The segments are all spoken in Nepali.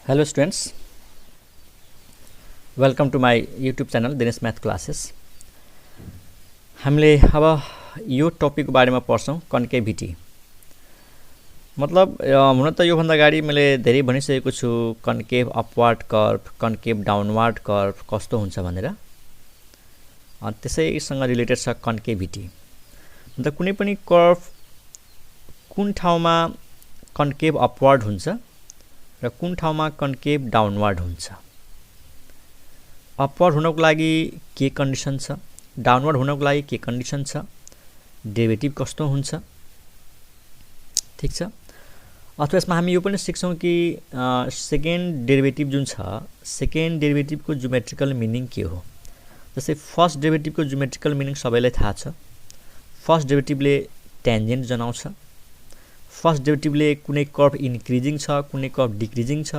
Hello students, welcome to my YouTube channel Dinesh Math Classes. हामीले अब यो टपिकको बारेमा पढ्छौं कन्केभिटी। मतलब हुन त यो भन्दा अगाडि मैले धेरै भनिसकेको छु concave upward curve, concave downward curve कस्तो हुन्छ भनेर। त्यसैसँग रिलेटेड छ कन्केभिटी। अन्त कुनै पनि कर्भ कुन ठाउँमा कन्केभ अपवार्ड हुन्छ र कुन ठाउँमा कन्केभ डाउनवार्ड हुन्छ। अपवार्ड हुनको लागि के कन्डिसन छ, डाउनवार्ड हुनको लागि के कन्डिसन छ, डेरिभेटिभ कस्तो हुन्छ, ठीक छ। अथवा यसमा हामी यो पनि सिक्छौं कि सेकेन्ड डेरिभेटिभ जुन छ, सेकेन्ड डेरिभेटिभको ज्योमेट्रिकल मिनिङ के हो। जस्तै फर्स्ट डेरिभेटिभको ज्योमेट्रिकल मिनिङ सबैलाई थाहा छ। फर्स्ट डेरिभेटिभले टेन्जेन्ट जनाउँछ। फर्स्ट डेरिभेटिभले कुनै कर्भ इन्क्रिजिङ छ, कुनै कर्भ डिक्रिजिङ छ,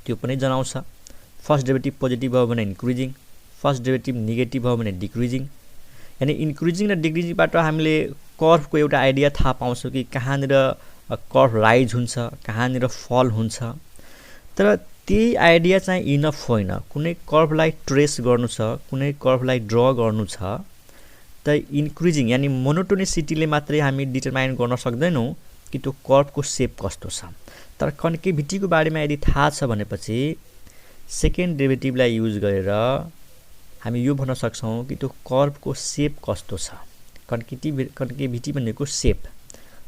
त्यो पनि जनाउँछ। फर्स्ट डेरिभेटिभ पोजिटिभ हो भने इन्क्रिजिङ, फर्स्ट डेरिभेटिभ नेगेटिभ हो भने डिक्रिजिङ। यानी इन्क्रिजिङ र डिक्रिजिङबाट हामीले कर्भको एउटा आइडिया थाहा पाउँछौँ कि कहाँनिर कर्भ राइज हुन्छ, कहाँनिर फल हुन्छ। तर त्यही आइडिया चाहिँ इनफ होइन। कुनै कर्भलाई ट्रेस गर्नु छ, कुनै कर्भलाई ड्र गर्नु छ, त इन्क्रिजिङ यानी मोनोटोनिसिटीले मात्रै हामी डिटरमाइन गर्न सक्दैनौँ कि त्यो कर्भको सेप कस्तो छ। तर कन्केभिटीको बारेमा यदि थाहा छ भनेपछि सेकेन्ड डेरिभेटिभलाई युज गरेर हामी यो भन्न सक्छौँ कि त्यो कर्भको सेप कस्तो छ। कन्केभिटी भनेको सेप,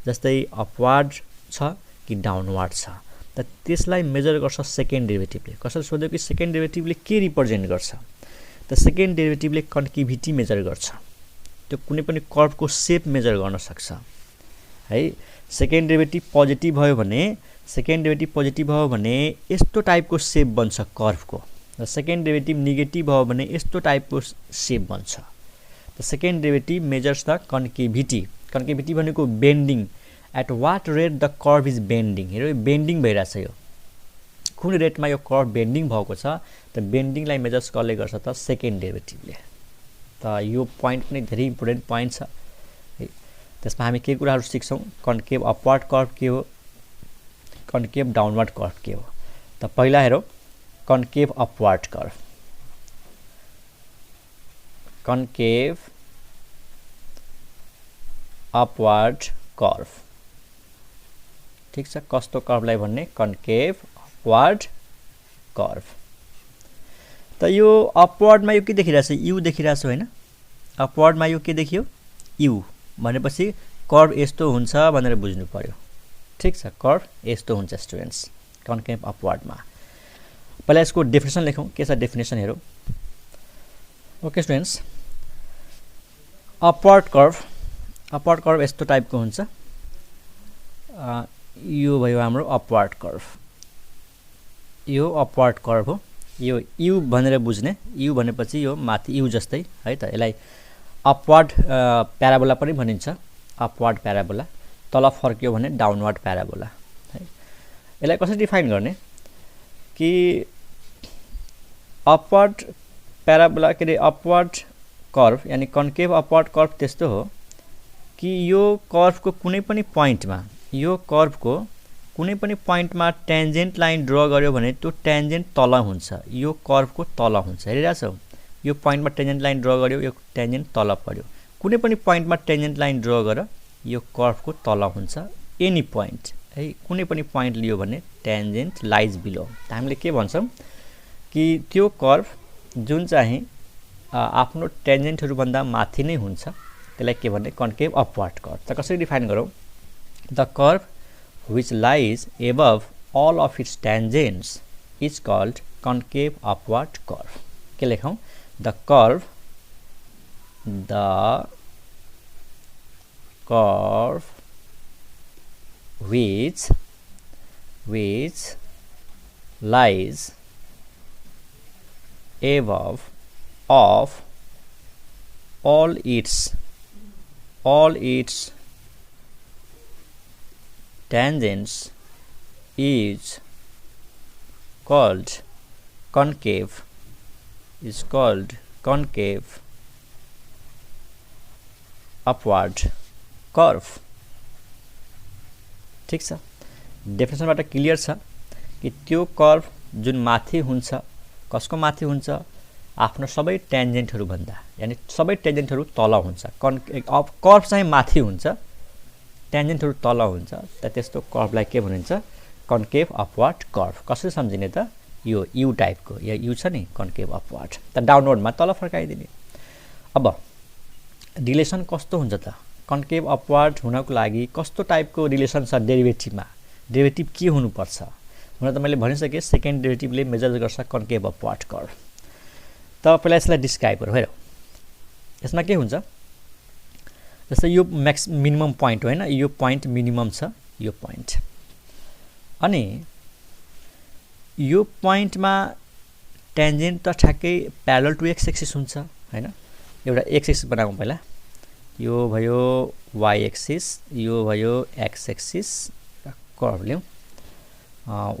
जस्तै अपवार्ड छ कि डाउनवार्ड छ, त त्यसलाई मेजर गर्छ सेकेन्ड डेरिभेटिभले। कसैले सोध्यो कि सेकेन्ड डेरिभेटिभले के रिप्रेजेन्ट गर्छ, त सेकेन्ड डेरिभेटिभले कन्केभिटी मेजर गर्छ। त्यो कुनै पनि कर्भको सेप मेजर गर्न सक्छ है। सेकेन्ड डेरिभेटिभ पोजिटिभ भयो भने यस्तो टाइपको सेप बन्छ कर्भको, र सेकेन्ड डेरिभेटिभ नेगेटिभ भयो भने यस्तो टाइपको सेप बन्छ। त second derivative measures the concavity. Concavity भनेको bending, at what rate the curve is bending. हेर यो बेन्डिङ भइरहेछ, यो कुन रेटमा यो कर्भ बेन्डिङ भएको छ, त बेन्डिङलाई मेजर्स कसले गर्छ त सेकेन्ड डेरिभेटिभले। त यो पोइन्ट पनि धेरै इम्पोर्टेन्ट पोइन्ट छ। त्यसमा हामी के कुराहरू सिक्छौँ, कन्केभ अपवार्ड कर्भ के हो, कन्केभ डाउनवार्ड कर्भ के हो। त पहिला हेरौँ concave upward curve. Concave upward curve, ठीक छ। कस्तो कर्भलाई भन्ने, कन्केभ अपवार्ड कर्भ। त यो अपवार्डमा यो के देखिरहेछ, यु देखिरहेछ होइन। अपवार्डमा यो के देखियो, यु भनेपछि कर्भ यस्तो हुन्छ भनेर बुझ्नु पर्यो, ठीक छ। कर्भ यस्तो हुन्छ स्टुडेन्ट्स कन्केभ अपवार्डमा। पहिला यसको डेफिनेसन लेखौँ, के छ डेफिनेसन हेरौँ। ओके स्टुडेन्ट्स, अपवार्ड कर्भ यस्तो टाइपको हुन्छ। यो भयो हाम्रो अपवार्ड कर्भ, यो अपवार्ड कर्भ हो। यो यु भनेर बुझ्ने, यु भनेपछि यो माथि यु जस्तै है त। यसलाई अपवार्ड प्याराबोला पनि भनिन्छ, अपवार्ड प्याराबोला। तल फर्कियो भने डाउनवार्ड प्याराबोला है। यसलाई कसरी डिफाइन गर्ने कि अपवार्ड प्याराबोला के अरे अपवार्ड कर्भ यानी कन्केभ अपवार्ड कर्भ त्यस्तो हो कि यो कर्भको कुनै पनि पोइन्टमा, यो कर्भको कुनै पनि पोइन्टमा टेन्जेन्ट लाइन ड्र गर्यो भने त्यो टेन्जेन्ट तल हुन्छ, यो कर्भको तल हुन्छ। हेरिरहेछौ, यो पोइन्टमा टेन्जेन्ट लाइन ड्र गर्यो, यो टेन्जेन्ट तल पर्यो। कुनै पनि पोइन्टमा टेन्जेन्ट लाइन ड्र गर, यो कर्भको तल हुन्छ। एनी पोइन्ट है, कुनै पनि पोइन्ट लियो भने टेन्जेन्ट लाइज बिलो। त हामीले के भन्छौँ कि त्यो कर्भ जुन चाहिँ आफ्नो टेन्जेन्टहरूभन्दा माथि नै हुन्छ, त्यसलाई के भन्ने, कन्केभ अपवार्ड कर्भ। त कसरी डिफाइन गरौँ, the curve which lies above all of its tangents is called concave upward curve. के लेखौँ, the curve which lies above of all its tangents is called concave upward curve, ठीक छ। डेफिनेसनबाट क्लियर छ कि त्यो कर्भ जुन माथि हुन्छ कसको माथि हुन्छ आफ्नो सबै टेन्जेन्टहरु भन्दा यानी सबै टेन्जेन्टहरु तल हुन्छ कर्व चाहिँ माथि हुन्छ टेन्जेन्टहरु तल हुन्छ त त्यस्तो कर्वलाई के भनिन्छ कन्केभ अपवर्ड कर्व कसरी सम्झिने त यो यु टाइपको या यु छ नि कन्केभ अपवर्ड त डाउनवर्डमा तल फर्काइदिने अब रिलेसन कस्तो हुन्छ त कन्केभ अपवर्ड हुनको लागि कस्तो टाइपको रिलेसन छ डेरिभेटिभमा डेरिभेटिभ के हुनुपर्छ हुन त मैले भनिसके सेकेन्ड डेरिभेटिभले मेजर गर्छ कन्केभ अपवर्ड कर्व त पहिला यसलाई डिस्क्राइब गरौँ हेरौँ यसमा के हुन्छ जस्तै यो म्याक्स मिनिमम पोइन्ट हो हैन यो पोइन्ट मिनिमम छ यो पोइन्ट अनि यो पोइन्टमा टेन्जेन्ट त ठ्याक्कै प्यारलल टु एक्स एक्सिस हुन्छ हैन एउटा एक्स एक्सिस बनाऊँ पहिला यो भयो y एक्सिस यो भयो x एक्सिस कर्व ल्याउँ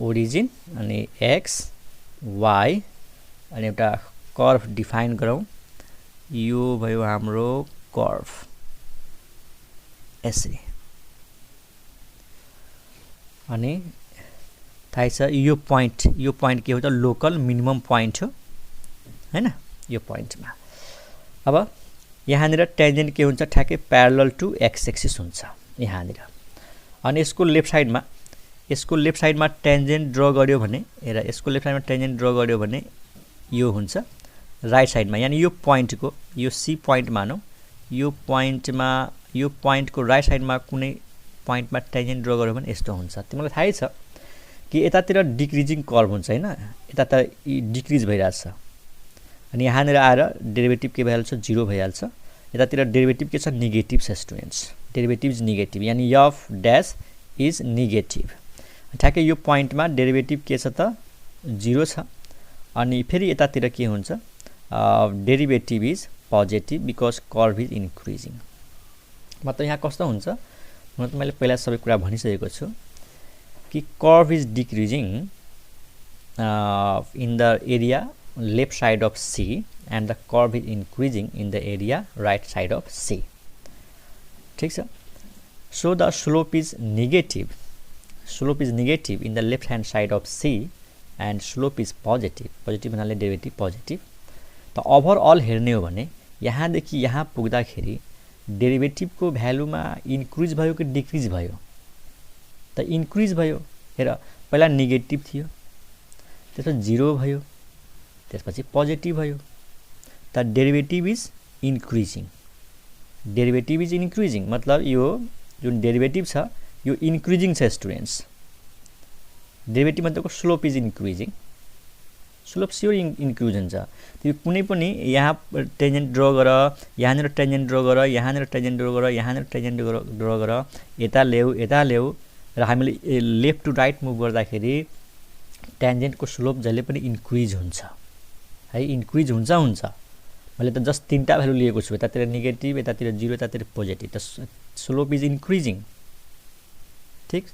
ओरिजिन अनि x y अनि एउटा कर्व डिफाइन गरौँ यो भयो हाम्रो कर्व यसरी अनि थाहै छ यो पोइन्ट के हो त लोकल मिनिमम पोइन्ट हो हैन यो पोइन्टमा अब यहाँनिर टेन्जेन्ट के हुन्छ ठ्याक्कै प्यारलल टु एक्स एक्सिस हुन्छ यहाँनिर अनि यसको लेफ्ट साइडमा टेन्जेन्ट ड्र गर्यो भने हेर यसको लेफ्ट साइडमा टेन्जेन्ट ड्र गर्यो भने यो हुन्छ राइट साइडमा यानी यो पोइन्टको यो सी पोइन्ट मानौँ यो पोइन्टको राइट साइडमा कुनै पोइन्टमा टेन्जेन्ट ड्र गर्यो भने यस्तो हुन्छ तिमीलाई थाहै छ कि यतातिर डिक्रिजिङ कर्व हुन्छ हैन यता त डिक्रिज भइराछ अनि यहाँनिर आएर डेरिभेटिभ के भइहाल्छ 0 भइहाल्छ यतातिर डेरिभेटिभ के छ नेगेटिभ छ स्टुडेन्ट्स डेरिभेटिभ इज नेगेटिभ यानी एफ ड्याश इज नेगेटिभ ठ्याक्कै यो पोइन्टमा डेरिभेटिभ के छ त 0 छ अनि फेरि यतातिर के हुन्छ derivative is positive because curve is increasing मतलब यहाँ कस्तो हुन्छ म त मैले पहिला सबै कुरा भनिसकेको छु कि curve is decreasing in the area left side of C and the curve is increasing in the area right side of C ठीक छ so the slope is negative in the left hand side of C and slope is positive भन्नाले डेरिभेटिभ पोजिटिभ त ओभरअल हेर्ने हो भने यहाँदेखि यहाँ पुग्दाखेरि डेरिभेटिभको भ्यालुमा इन्क्रिज भयो कि डिक्रिज भयो त इन्क्रिज भयो हेर पहिला नेगेटिभ थियो त्यसपछि 0 भयो त्यसपछि पोजिटिभ भयो त डेरिभेटिभ इज इन्क्रिजिङ मतलब यो जुन डेरिभेटिभ छ यो इन्क्रिजिङ छ स्टुडेन्ट्स डेरिभेटिभ मतलब slope is increasing slope sure increase हुन्छ त्यो कुनै पनि यहाँ टेन्जेन्ट ड्र गर यहाँनिर टेन्जेन्ट ड्र गर यहाँनिर टेन्जेन्ट ड्र गर यहाँनिर टेन्जेन्ट ड्र गर यता ल्याऊ र हामीले लेफ्ट टु राइट मुभ गर्दाखेरि टेन्जेन्टको स्लोप जहिले पनि इन्क्रिज हुन्छ है इन्क्रिज हुन्छ मैले त जस्ट तीनटा भ्यालु लिएको छु यतातिर नेगेटिभ यतातिर 0 यतातिर पोजिटिभ त स्लोप इज इन्क्रिजिङ ठीक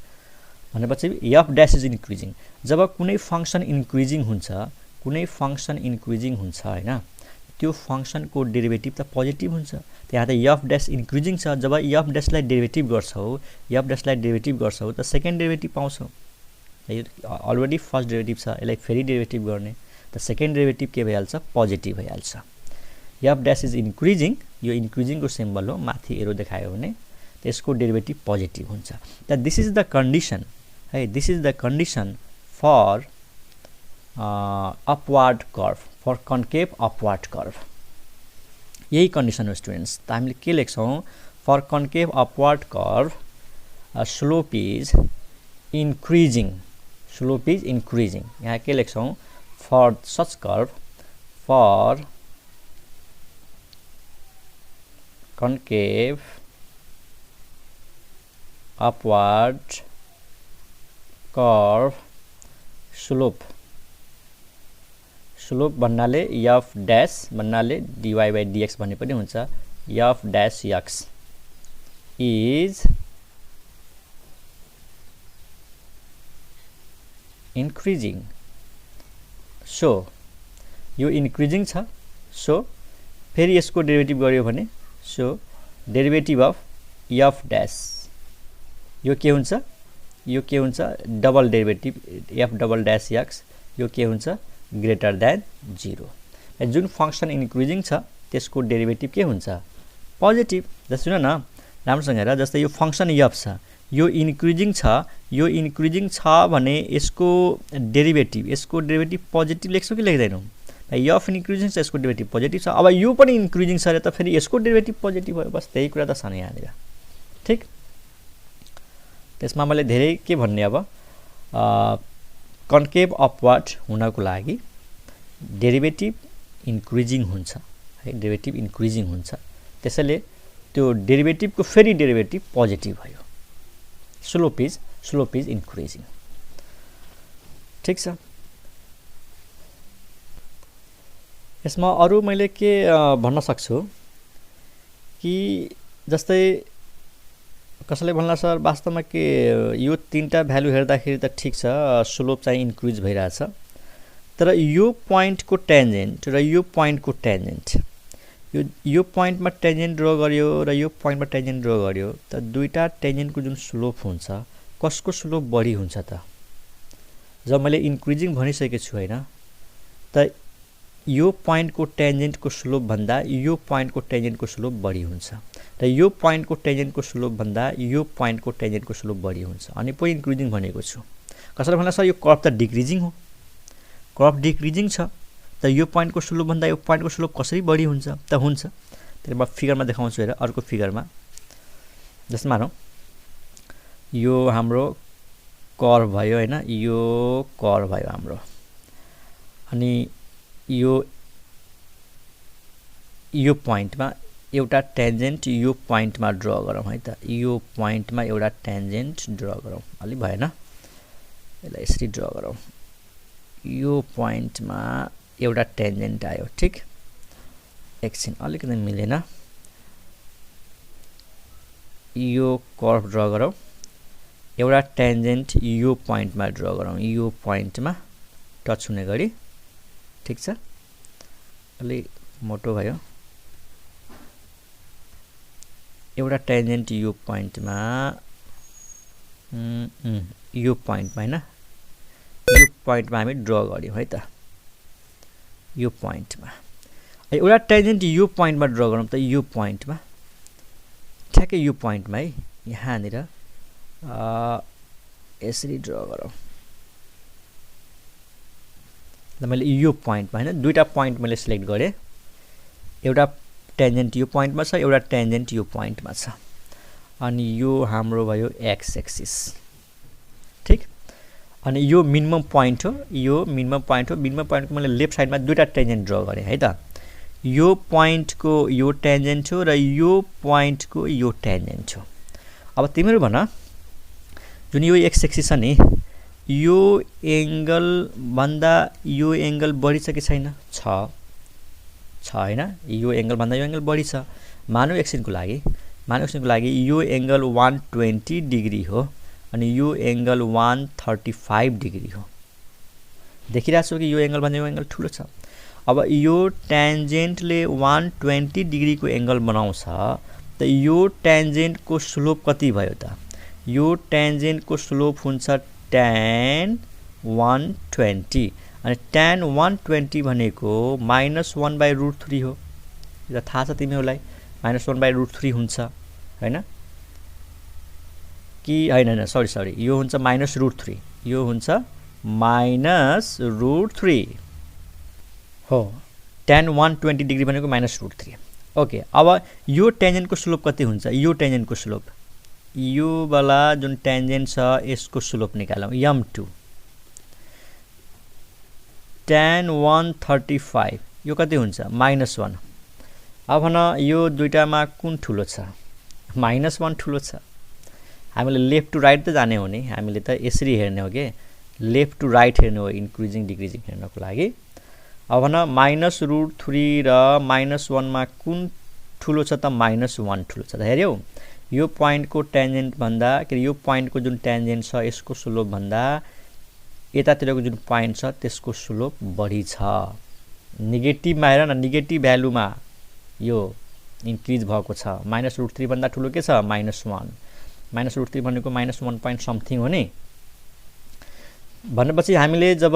भनेपछि एफ ड्याश इज इन्क्रिजिङ जब कुनै फंक्सन इन्क्रिजिङ हुन्छ हैन त्यो फंक्सनको डेरिभेटिभ त पोजिटिभ हुन्छ त्यहाँ त एफ ड्याश इन्क्रिजिङ छ जब एफ ड्याशलाई डेरिभेटिभ गर्छौ त सेकेन्ड डेरिभेटिभ पाउँछौ अलरेडी फर्स्ट डेरिभेटिभ छ यसलाई फेरि डेरिभेटिभ गर्ने त सेकेन्ड डेरिभेटिभ के भइहाल्छ पोजिटिभ भइहाल्छ एफ ड्याश इज इन्क्रिजिङ यो इन्क्रिजिङको सिम्बल हो माथि एरो देखायो भने त्यसको डेरिभेटिभ पोजिटिभ हुन्छ त this is the condition for upward curve for concave upward curve यही कन्डिसन हो स्टुडेन्ट्स त हामीले के लेख्छौँ for concave upward curve slope is increasing यहाँ के लेख्छौँ for such curve for concave upward curve slope भन्नाले f dash भन्नाले dy by dx भन्ने पनि हुन्छ f dash x is increasing so यो इन्क्रिजिङ छ सो फेरि यसको डेरिभेटिभ गर्यो भने so derivative of F dash यो के हुन्छ double derivative F double dash x यो के हुन्छ ग्रेटर देन 0। जुन फंक्सन इन्क्रिजिङ छ त्यसको डेरिभेटिभ के हुन्छ पोजिटिभ। जस्तै सुन न राम्रोसँग हेर, जस्तै यो फंक्सन f छ, यो इन्क्रिजिङ छ भने यसको डेरिभेटिभ पोजिटिभ लेख्छौ कि लेख्दैनौ? f इन्क्रिजिङ छ यसको डेरिभेटिभ पोजिटिभ छ। अब यो पनि इन्क्रिजिङ छ रे त फेरि यसको डेरिभेटिभ पोजिटिभ भयो। बस त्यही कुरा त छ नि यहाँनिर। ठीक, त्यसमा मैले धेरै के भन्ने अब कन्केभ अपवर्ड हुनको लागि डेरिभेटिभ इन्क्रिजिङ हुन्छ है, डेरिभेटिभ इन्क्रिजिङ हुन्छ, त्यसैले त्यो डेरिभेटिभको फेरि डेरिभेटिभ पोजिटिभ भयो। Slope is increasing. ठीक छ, यसमा अरु मैले के भन्न सक्छु कि जस्तै कसैले भन्ला सर वास्तवमा के यो तीनटा भ्यालु हेर्दाखेरि त ठीक छ, स्लोप चाहिँ इन्क्रिज भइरहेछ, तर यो पोइन्टको टेन्जेन्ट र यो पोइन्टको टेन्जेन्ट, यो पोइन्टमा टेन्जेन्ट ड्र गर्यो र यो पोइन्टमा टेन्जेन्ट ड्र गर्यो त दुईटा टेन्जेन्टको जुन स्लोप हुन्छ कसको स्लोप बढी हुन्छ त? जब मैले इन्क्रिजिङ भनिसकेको छु हैन, त यो पोइन्टको टेन्जेन्टको स्लोप भन्दा यो पोइन्टको टेन्जेन्टको स्लोप बढी हुन्छ र यो पोइन्टको टेन्जेन्टको स्लोप भन्दा यो पोइन्टको टेन्जेन्टको स्लोप बढी हुन्छ। अनि पो इन्क्रिजिङ भनेको छु। कसैले भन्ला सर यो कर्भ त डिक्रिजिङ हो, कर्भ डिक्रिजिङ छ त यो पोइन्टको स्लोप भन्दा यो पोइन्टको स्लोप कसरी बढी हुन्छ त? हुन्छ। त्यसले म फिगरमा देखाउँछु हेर, अर्को फिगरमा जस्तो मानौ यो हाम्रो कर्भ भयो हैन, यो कर्भ भयो हाम्रो, अनि यो पोइन्टमा एउटा टेन्जेन्ट यो पोइन्टमा ड्र गरौँ है त, यो पोइन्टमा एउटा टेन्जेन्ट ड्र गरौँ। अलि भएन, यसलाई यसरी ड्र गरौँ। यो पोइन्टमा एउटा टेन्जेन्ट आयो। ठीक, एकछिन अलिकति मिलेन, यो कर्भ ड्र गरौँ, एउटा टेन्जेन्ट यो पोइन्टमा ड्र गरौँ, यो पोइन्टमा टच हुने गरी। ठीक छ, अलि मोटो भयो। एउटा टेन्जेन्ट यो पोइन्टमा, यो पोइन्टमा हैन, यो पोइन्टमा हामी ड्र गर्यौं है त, यो पोइन्टमा। एउटा टेन्जेन्ट यो पोइन्टमा ड्र गरौँ त, यो पोइन्टमा ठ्याक्कै यो पोइन्टमा है, यहाँनिर यसरी ड्र गरौँ। मैले यो पोइन्टमा हैन, दुईटा पोइन्ट मैले सिलेक्ट गरेँ, एउटा टेन्जेन्ट यो पोइन्टमा छ, एउटा टेन्जेन्ट यो पोइन्टमा छ, अनि यो हाम्रो भयो एक्स एक्सिस। ठीक, अनि यो मिनिमम पोइन्ट हो, यो मिनिमम पोइन्ट हो। मिनिमम पोइन्टको मैले लेफ्ट साइडमा दुईटा टेन्जेन्ट ड्र गरेँ है त, यो पोइन्टको यो टेन्जेन्ट हो र यो पोइन्टको यो टेन्जेन्ट हो। अब तिमीहरू भन, जुन यो एक्स एक्सिस छ नि, यो एंगल भन्दा यो एंगल बढी छ कि छैन? छ हैन, यो एंगल भन्दा यो एंगल बढी छ। मानौ एकछिनको लागि यो एंगल 120 डिग्री हो अनि यो एंगल 135 डिग्री हो। देखिरहेको छु कि यो एंगल भन्दा यो एंगल ठुलो छ। अब यो टेन्जेन्टले 120 डिग्रीको एंगल बनाउँछ त यो टेन्जेन्टको स्लोप कति भयो त? यो टेन्जेन्टको स्लोप हुन्छ tan 120, अनि tan 120 भनेको -1/√3 हो। यो थाहा छ तिमीहरूलाई, -1/√3 हुन्छ हैन कि हैन? सरी, यो हुन्छ -√3, यो हुन्छ -√3 हो। tan 120 डिग्री भनेको -√3। ओके, अब यो टेन्जेन्टको स्लोप कति हुन्छ? यो टेन्जेन्टको स्लोप, यो वाला जुन टेन्जेन्ट छ यसको स्लोप निकालौं, m2 tan 135, यो कति हुन्छ? -1। अब भन यो दुईटामा कुन ठुलो छ? -1 ठुलो छ। हामीले लेफ्ट टु राइट त जाने हो नि, हामीले त यसरी हेर्ने हो के, लेफ्ट टु राइट हेर्ने हो इन्क्रिजिङ डिक्रिजिङ हेर्नको लागि। अब भन -√3 र -1 मा कुन ठुलो छ त? -1 ठुलो छ। त हेर्यौ, यो पोइन्टको टेन्जेन्ट भन्दा के यो पोइन्टको जुन टेन्जेन्ट छ यसको स्लोप भन्दा यतातिरको जुन पोइन्ट छ त्यसको स्लोप बढी छ। नेगेटिभमा हेर न, नेगेटिभ भ्यालुमा यो इन्क्रिज भएको छ। -√3 भन्दा ठुलो के छ? -1। -√3 भनेको -1 पोइन्ट समथिङ हो नि। भनेपछि हामीले जब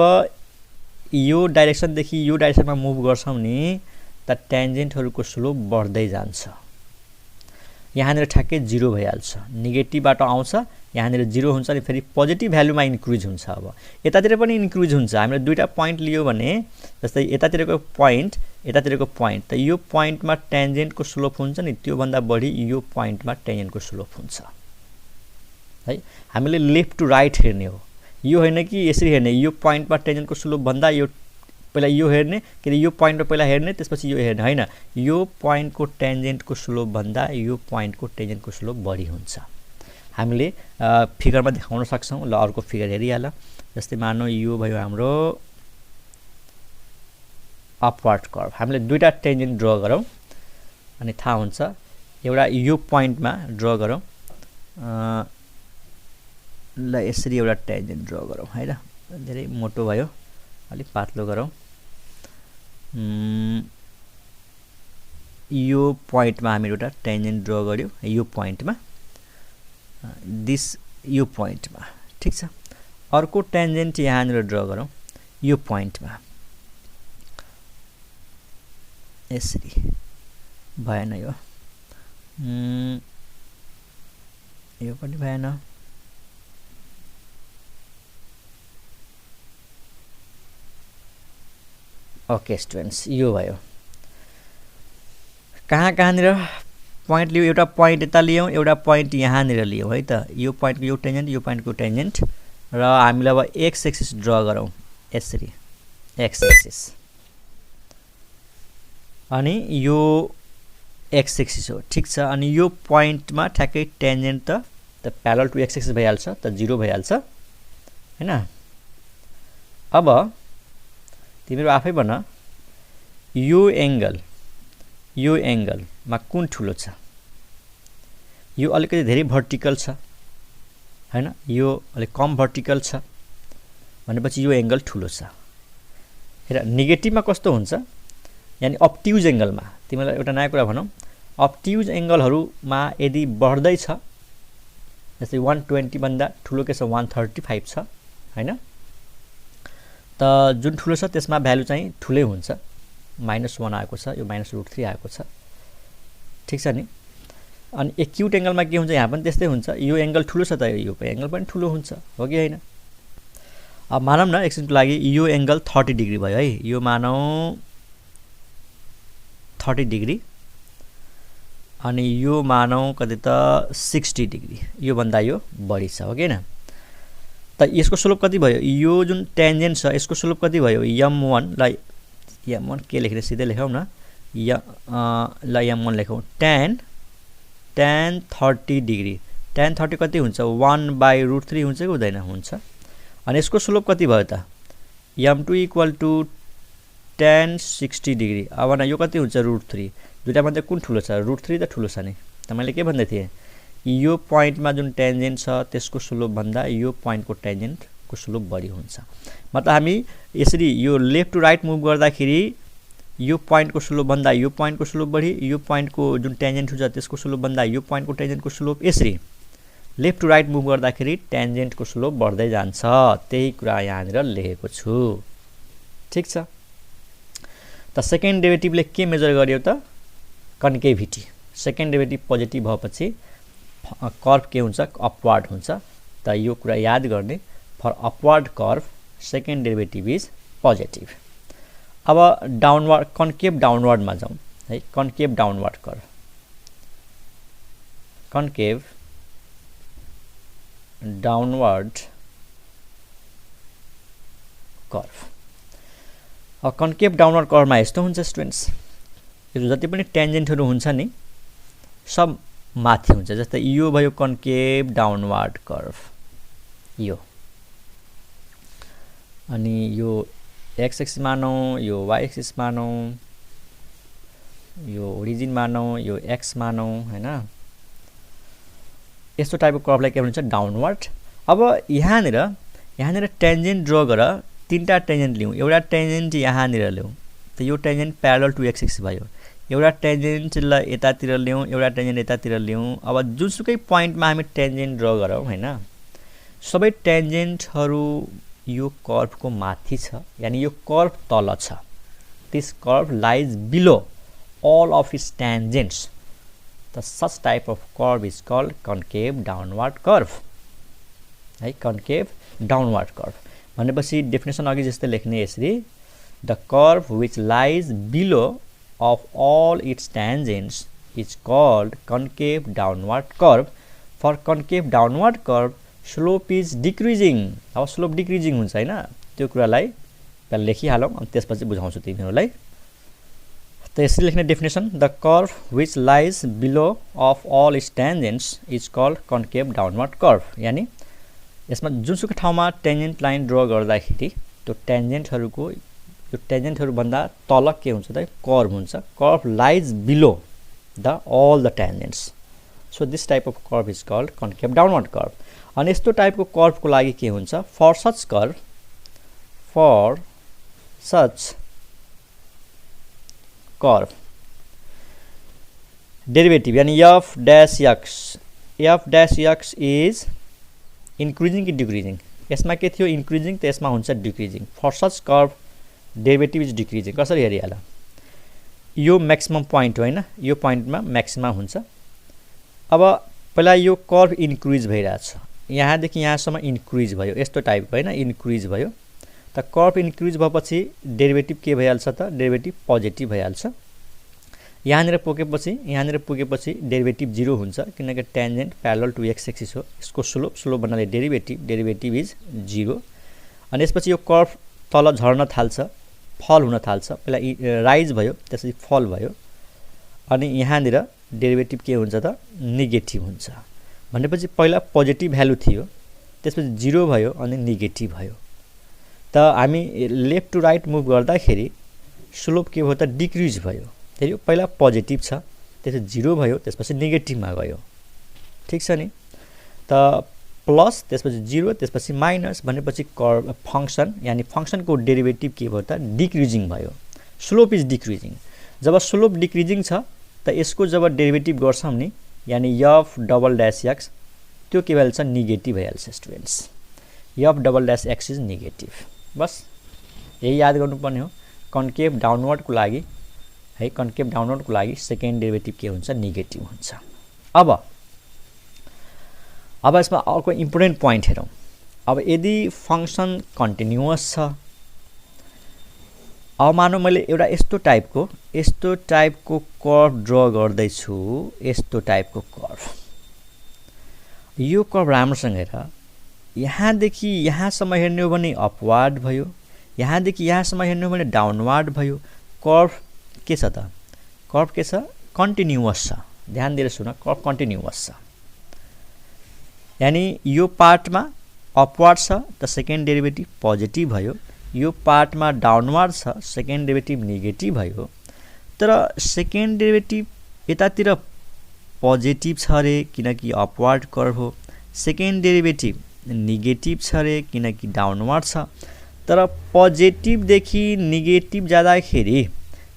यो डाइरेक्सनदेखि यो डाइरेक्सनमा मुभ गर्छौं नि त ट्यान्जेन्टहरुको स्लोप बढ्दै जान्छ। यहाँनिर ठ्याक्कै 0 भइहाल्छ, नेगेटिभबाट आउँछ, यहाँनिर 0 हुन्छ अनि फेरि पोजिटिभ भ्यालुमा इन्क्रिज हुन्छ। अब यतातिर पनि इन्क्रिज हुन्छ। हामीले दुईटा पोइन्ट लियो भने जस्तै यतातिरको पोइन्ट, यतातिरको पोइन्ट, त यो पोइन्टमा ट्यान्जेन्टको स्लोप हुन्छ नि त्यो भन्दा बढी यो पोइन्टमा ट्यान्जेन्टको स्लोप हुन्छ है। हामीले लेफ्ट टु राइट हेर्ने हो, यो हैन कि यसरी हेर्ने। यो पोइन्टमा ट्यान्जेन्टको स्लोप भन्दा यो पहिला यो हेर्ने, के अरे यो पोइन्टमा पहिला हेर्ने त्यसपछि यो हेर्ने हैन। यो पोइन्टको ट्यान्जेन्टको स्लोप भन्दा यो पोइन्टको ट्यान्जेन्टको स्लोप बढी हुन्छ। हामीले फिगरमा देखाउन सक्छौं। ल अर्को फिगर हेरिहाल। जस्तै मानौ यो भयो हाम्रो अपवर्ड कर्भ। हामीले दुईटा ट्यान्जेन्ट ड्र गरौँ अनि थाहा हुन्छ। एउटा यो पोइन्टमा ड्र गरौँ। ल यसरी एउटा ट्यान्जेन्ट ड्र गरौँ है त। धेरै मोटो भयो, अलिक पातलो गरौँ। यो पोइन्टमा हामी एउटा ट्यान्जेन्ट ड्र गर्यौं, यो पोइन्टमा यो पोइन्टमा, ठीक छ। अर्को ट्यान्जेन्ट यहाँनिर ड्र गरौँ यो पोइन्टमा, यसरी भएन। यो पनि भएन। ओके स्टुडेन्ट्स, यो भयो। कहाँनिर पोइन्ट लियौँ? एउटा पोइन्ट यता लियौँ, एउटा पोइन्ट यहाँनिर लियौँ है त। यो पोइन्टको यो टेन्जेन्ट, यो पोइन्टको टेन्जेन्ट, र हामीले अब एक्स एक्सिस ड्र गरौँ यसरी, एक्स एक्सिस। अनि यो एक्स एक्सिस हो, ठीक छ। अनि यो पोइन्टमा ठ्याक्कै टेन्जेन्ट त प्यारलल टु एक्स एक्सिस भइहाल्छ, त 0 भइहाल्छ हैन। अब तिमीहरू आफै भन, यो एंगलमा कुन ठुलो छ? यो अलिकति धेरै भर्टिकल छ हैन, यो अलिक कम भर्टिकल छ भनेपछि यो एंगल ठुलो छ। हेर नेगेटिभमा कस्तो हुन्छ, यानी अब्ट्युज एंगलमा। तिमीलाई एउटा नयाँ कुरा भनौं, अब्ट्युज एंगलहरुमा यदि बढ्दै छ, जस्तै 120 भन्दा ठुलो के छ 135 छ हैन, त जुन ठुलो छ त्यसमा भ्यालु चाहिँ ठुलै हुन्छ। -1 आएको छ, यो -√3 आएको छ, ठीक छ नि। अनि एक्युट एंगलमा के हुन्छ? यहाँ पनि त्यस्तै हुन्छ। यो एंगल ठुलो छ त यो एंगल पनि ठुलो हुन्छ, हो कि हैन? अब मानौं न एकछिनको लागि यो एंगल 30 डिग्री भयो है। यो मानौं 30 डिग्री अनि यो मानौं कति त 60 डिग्री। यो भन्दा यो बढी छ, हो कि हैन? त यसको स्लोप कति भयो? यो जुन टेन्जेन्ट छ यसको स्लोप कति भयो? m1 लाई m1 के लेख्ने सिधै लेखौं न, ल m1 लेखौं। tan 30 डिग्री, tan 30 कति हुन्छ? 1/√3 हुन्छ कि हुँदैन? हुन्छ। अनि यसको स्लोप कति भयो त? m2 = tan 60 degree. अब न यो कति हुन्छ? √3। दुईटा मध्ये कुन ठुलो छ? √3 त ठुलो छ नि। त मैले के भन्दै थिए, यो पोइन्टमा जुन टेन्जेन्ट छ त्यसको स्लोप भन्दा यो पोइन्टको टेन्जेन्टको स्लोप बढी हुन्छ। मतलब हामी यसरी यो लेफ्ट टु राइट मुभ गर्दाखेरि यो पोइन्टको स्लोप भन्दा यो पोइन्टको स्लोप बढी, यो पोइन्टको जुन टेन्जेन्ट हुन्छ त्यसको स्लोप भन्दा यो पोइन्टको टेन्जेन्टको स्लोप, यसरी लेफ्ट टु राइट मुभ गर्दाखेरि टेन्जेन्टको स्लोप बढ्दै जान्छ। त्यही कुरा यहाँनिर लेखेको छु, ठीक छ। त सेकेन्ड डेरिभेटिभले के मेजर गर्यो त? कन्केभिटी। सेकेन्ड डेरिभेटिभ पोजिटिभ भएपछि कर्भ के हुन्छ? अपवर्ड हुन्छ। त यो कुरा याद गर्ने, for upward curve second derivative is positive. अब डाउनवर्ड कन्केभ डाउनवर्डमा जाउँ है। Concave downward curve, concave downward curve. Concave downward कर्भमा यस्तो हुन्छ स्टुडेन्ट्स, यो जति पनि टेन्जेन्टहरु हुन्छ नि सब माथि हुन्छ। जस्तै यो भयो कन्केभ डाउनवर्ड कर्भ, यो। अनि यो एक्स एक्सिस मानौं, यो वाई एक्सिस मानौं, यो ओरिजिन मानौं, यो एक्स मानौं हैन। यस्तो टाइपको कर्भलाई के भन्छ? डाउनवर्ड। अब यहाँनिर टेन्जेन्ट ड्र गर, तीनटा टेन्जेन्ट लियौं। एउटा टेन्जेन्ट यहाँनिर ल्याउँ, त यो tangent parallel to X axis भयो। एउटा टेन्जेन्टलाई यतातिर ल्याउँ, एउटा टेन्जेन्ट यतातिर ल्याउँ। अब जुनसुकै पोइन्टमा हामी टेन्जेन्ट ड्र गरौँ हैन, सबै टेन्जेन्टहरु यो कर्भको माथि छ, यानी यो कर्भ तल छ। This curve lies below all of its tangents. The such type of curve is called concave downward curve. है concave downward curve भनेपछि डेफिनेसन अघि जस्तै लेख्ने यसरी the curve which lies below of all its tangents is called concave downward curve. For concave downward curve slope is decreasing. अब slope decreasing हुन्छ हैन, त्यो कुरालाई पहिला लेखिहालौं अनि त्यसपछि बुझाउँछु तिमीहरुलाई। त यसरी लेख्ने definition the curve which lies below of all its tangents is called concave downward curve. यानी यसमा जुनसुकै ठाउँमा टेन्जेन्ट लाइन ड्र गर्दाखेरि त्यो टेन्जेन्टहरुको यो टेन्जेन्टहरु भन्दा तल के हुन्छ त कर्भ हुन्छ। Curve lies below the all the tangents, so this type of curve is called concave downward curve. अनि यस्तो टाइपको कर्भको लागि के हुन्छ, फर सच कर्भ डेरिवेटिभ यानी f dash x is increasing कि डिक्रिजिङ। यसमा के थियो इन्क्रिजिङ, त यसमा हुन्छ decreasing. For such curve derivative is decreasing. कसरी हेरिहाल, यो म्याक्सिमम पोइन्ट हो हैन, यो पोइन्टमा म्याक्सिमा हुन्छ। अब पहिला यो कर्भ इन्क्रिज भइरहेछ, यहाँदेखि यहाँसम्म इन्क्रिज भयो, यस्तो टाइपको हैन इन्क्रिज भयो। त कर्भ इन्क्रिज भएपछि डेरिवेटिभ के भइहाल्छ त डेरिवेटिभ पोजिटिभ भइहाल्छ। यहाँनिर पुगेपछि डेरिवेटिभ 0 हुन्छ, किनकि tangent parallel to X axis हो। यसको स्लोप भन्नाले डेरिवेटिभ इज 0। अनि यसपछि यो कर्भ तल झर्न थाल्छ, फल हुन थाल्छ। पहिला राइज भयो, त्यसपछि फल भयो, अनि यहाँनिर डेरिवेटिभ के हुन्छ त नेगेटिभ हुन्छ। भनेपछि पहिला पोजिटिभ भ्यालु थियो, त्यसपछि 0 भयो अनि नेगेटिभ भयो। त हामी लेफ्ट टु राइट मुभ गर्दाखेरि स्लोप के भयो त डिक्रिज भयो। त्यो पहिला पोजिटिभ छ, त्यसपछि 0 भयो, त्यसपछि नेगेटिभमा गयो, ठीक छ नि। त प्लस त्यसपछि 0 त्यसपछि माइनस भनेपछि कर्भ फंक्सन यानी फंक्सनको डेरिवेटिभ के भयो त डिक्रिजिङ भयो। Slope is decreasing. जब स्लोप डिक्रिजिङ छ त यसको जब डेरिवेटिभ गर्छौं नि यानी f डबल ड्याश x, त्यो के भइहाल्छ नेगेटिभ भइहाल्छ students. f double dash x is negative. बस यही याद गर्नुपर्ने हो। कन्केभ डाउनवर्डको लागि है, कन्केभ डाउनवर्डको लागि सेकेन्ड डेरिवेटिभ के हुन्छ नेगेटिभ हुन्छ। अब यसमा अर्को इम्पोर्टेन्ट पोइन्ट हेरौँ। अब यदि फंक्सन कन्टिन्युअस छ, अब मानौ मैले एउटा यस्तो टाइपको कर्भ ड्र गर्दैछु, यस्तो टाइपको कर्भ। यो कर्भ राम्रोसँग हेर, यहाँदेखि यहाँसम्म हेर्ने हो भने अपवार्ड भयो, यहाँदेखि यहाँसम्म हेर्ने हो भने डाउनवार्ड भयो। कर्भ के छ त, कर्भ के छ कन्टिन्युअस छ। ध्यान दिएर सुन, कर्भ कन्टिन्युअस छ, यानी यो पार्टमा अपवार्ड छ त सेकेन्ड डेरिवेटिभ पोजिटिभ भयो, यो पार्टमा डाउनवार्ड छ सेकेन्ड डेरिवेटिभ नेगेटिभ भयो। तर सेकेन्ड डेरिवेटिभ यतातिर पोजिटिभ छ रे किनकि अपवार्ड कर्भ हो, सेकेन्ड डेरिवेटिभ नेगेटिभ छ रे किनकि डाउनवार्ड छ। तर पोजिटिभदेखि नेगेटिभ जाँदाखेरि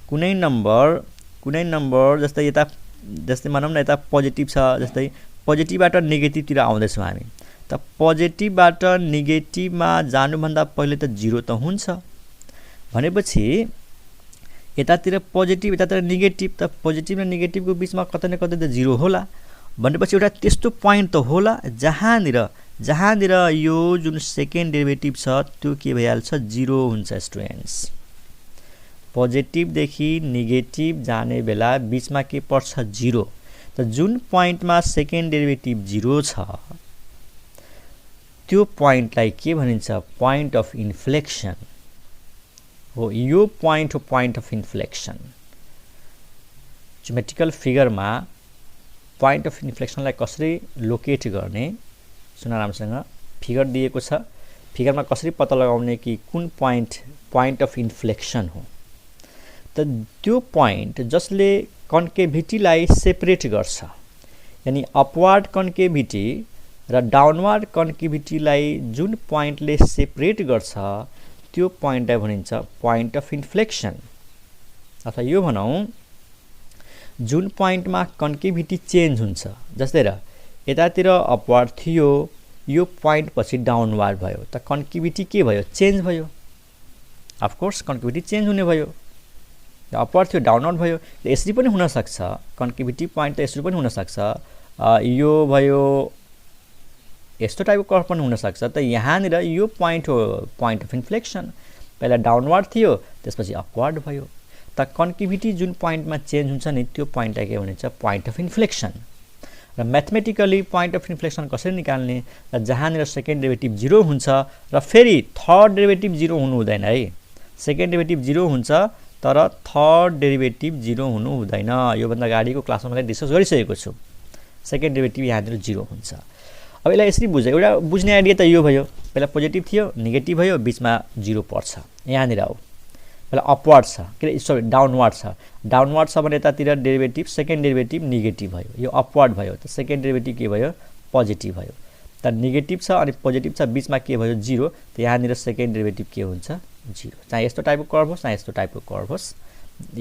कुनै नम्बर जस्तै मानौँ न यता पोजिटिभ छ, जस्तै पोजिटिभबाट नेगेटिभतिर आउँदैछौँ हामी, त पोजिटिभबाट नेगेटिभमा जानुभन्दा पहिले त 0 त हुन्छ। भनेपछि यतातिर पोजिटिभ यतातिर नेगेटिभ, त पोजिटिभ र नेगेटिभको बिचमा कतै न कतै त 0 होला। भनेपछि एउटा त्यस्तो पोइन्ट त होला जहाँनिर यो जुन सेकेन्ड डेरिवेटिभ छ त्यो के भइहाल्छ 0 हुन्छ स्टुडेन्ट्स। पोजिटिभदेखि नेगेटिभ जाने बेला बिचमा के पर्छ 0। त जुन पोइन्टमा सेकेन्ड डेरिवेटिभ 0 छ त्यो पोइन्टलाई के भनिन्छ पोइन्ट अफ इन्फ्लेक्सन हो। यो पोइन्ट हो पोइन्ट अफ इन्फ्लेक्सन। ज्योमेट्रिकल फिगरमा पोइन्ट अफ इन्फ्लेक्सनलाई कसरी लोकेट गर्ने सुन राम्रोसँग। फिगर दिएको छ, फिगरमा कसरी पत्ता लगाउने कि कुन पोइन्ट अफ इन्फ्लेक्सन हो। त त्यो पोइन्ट जसले कन्केभिटीलाई सेपरेट गर्छ, यानी अपवार्ड कन्केभिटी र डाउनवार्ड कन्केभिटीलाई जुन पोइन्टले सेपरेट गर्छ त्यो पोइन्टलाई भनिन्छ पोइन्ट अफ इन्फ्लेक्सन। अथवा यो भनौँ जुन पोइन्टमा कन्केभिटी चेन्ज हुन्छ, जस्तै र यतातिर अपवार्ड थियो यो पोइन्ट पछि डाउनवार्ड भयो त कन्केभिटी के भयो चेन्ज भयो अफ कोर्स कन्केभिटी चेन्ज हुने भयो अपवर्ड थियो डाउनवर्ड भयो यसरी पनि हुन सक्छ कन्केभिटी पोइन्ट त यसरी पनि हुन सक्छ यो भयो यस्तो टाइपको कर्भ पनि हुन सक्छ त यहाँनिर यो पोइन्ट हो पोइन्ट अफ इन्फ्लेक्सन पहिला डाउनवर्ड थियो त्यसपछि अपवर्ड भयो त कन्केभिटी जुन पोइन्टमा चेन्ज हुन्छ नि त्यो पोइन्टलाई के भनिन्छ पोइन्ट अफ इन्फ्लेक्सन र म्याथमेटिकली पोइन्ट अफ इन्फ्लेक्सन कसरी निकाल्ने र जहाँनिर सेकेन्ड डेरिभेटिभ 0 हुन्छ र फेरि थर्ड डेरिभेटिभ 0 हुनु हुँदैन है सेकेन्ड डेरिभेटिभ 0 हुन्छ तर थर्ड डेरिभेटिभ 0 हुनु हुँदैन योभन्दा अगाडिको क्लासमा मैले डिस्कस गरिसकेको छु सेकेन्ड डेरिभेटिभ यहाँनिर 0 हुन्छ अब यसलाई यसरी बुझ्यो एउटा बुझ्ने आइडिया त यो भयो पहिला पोजिटिभ थियो नेगेटिभ भयो बिचमा 0 पर्छ यहाँनिर हो पहिला अपवर्ड छ के सरी डाउनवर्ड छ भने यतातिर डेरिभेटिभ सेकेन्ड डेरिभेटिभ नेगेटिभ भयो यो अपवर्ड भयो त सेकेन्ड डेरिभेटिभ के भयो पोजिटिभ भयो त नेगेटिभ छ अनि पोजिटिभ छ बिचमा के भयो 0 त यहाँनिर सेकेन्ड डेरिभेटिभ के हुन्छ 0 चाहे यस्तो टाइपको कर्भ होस् चाहे यस्तो टाइपको कर्भ होस्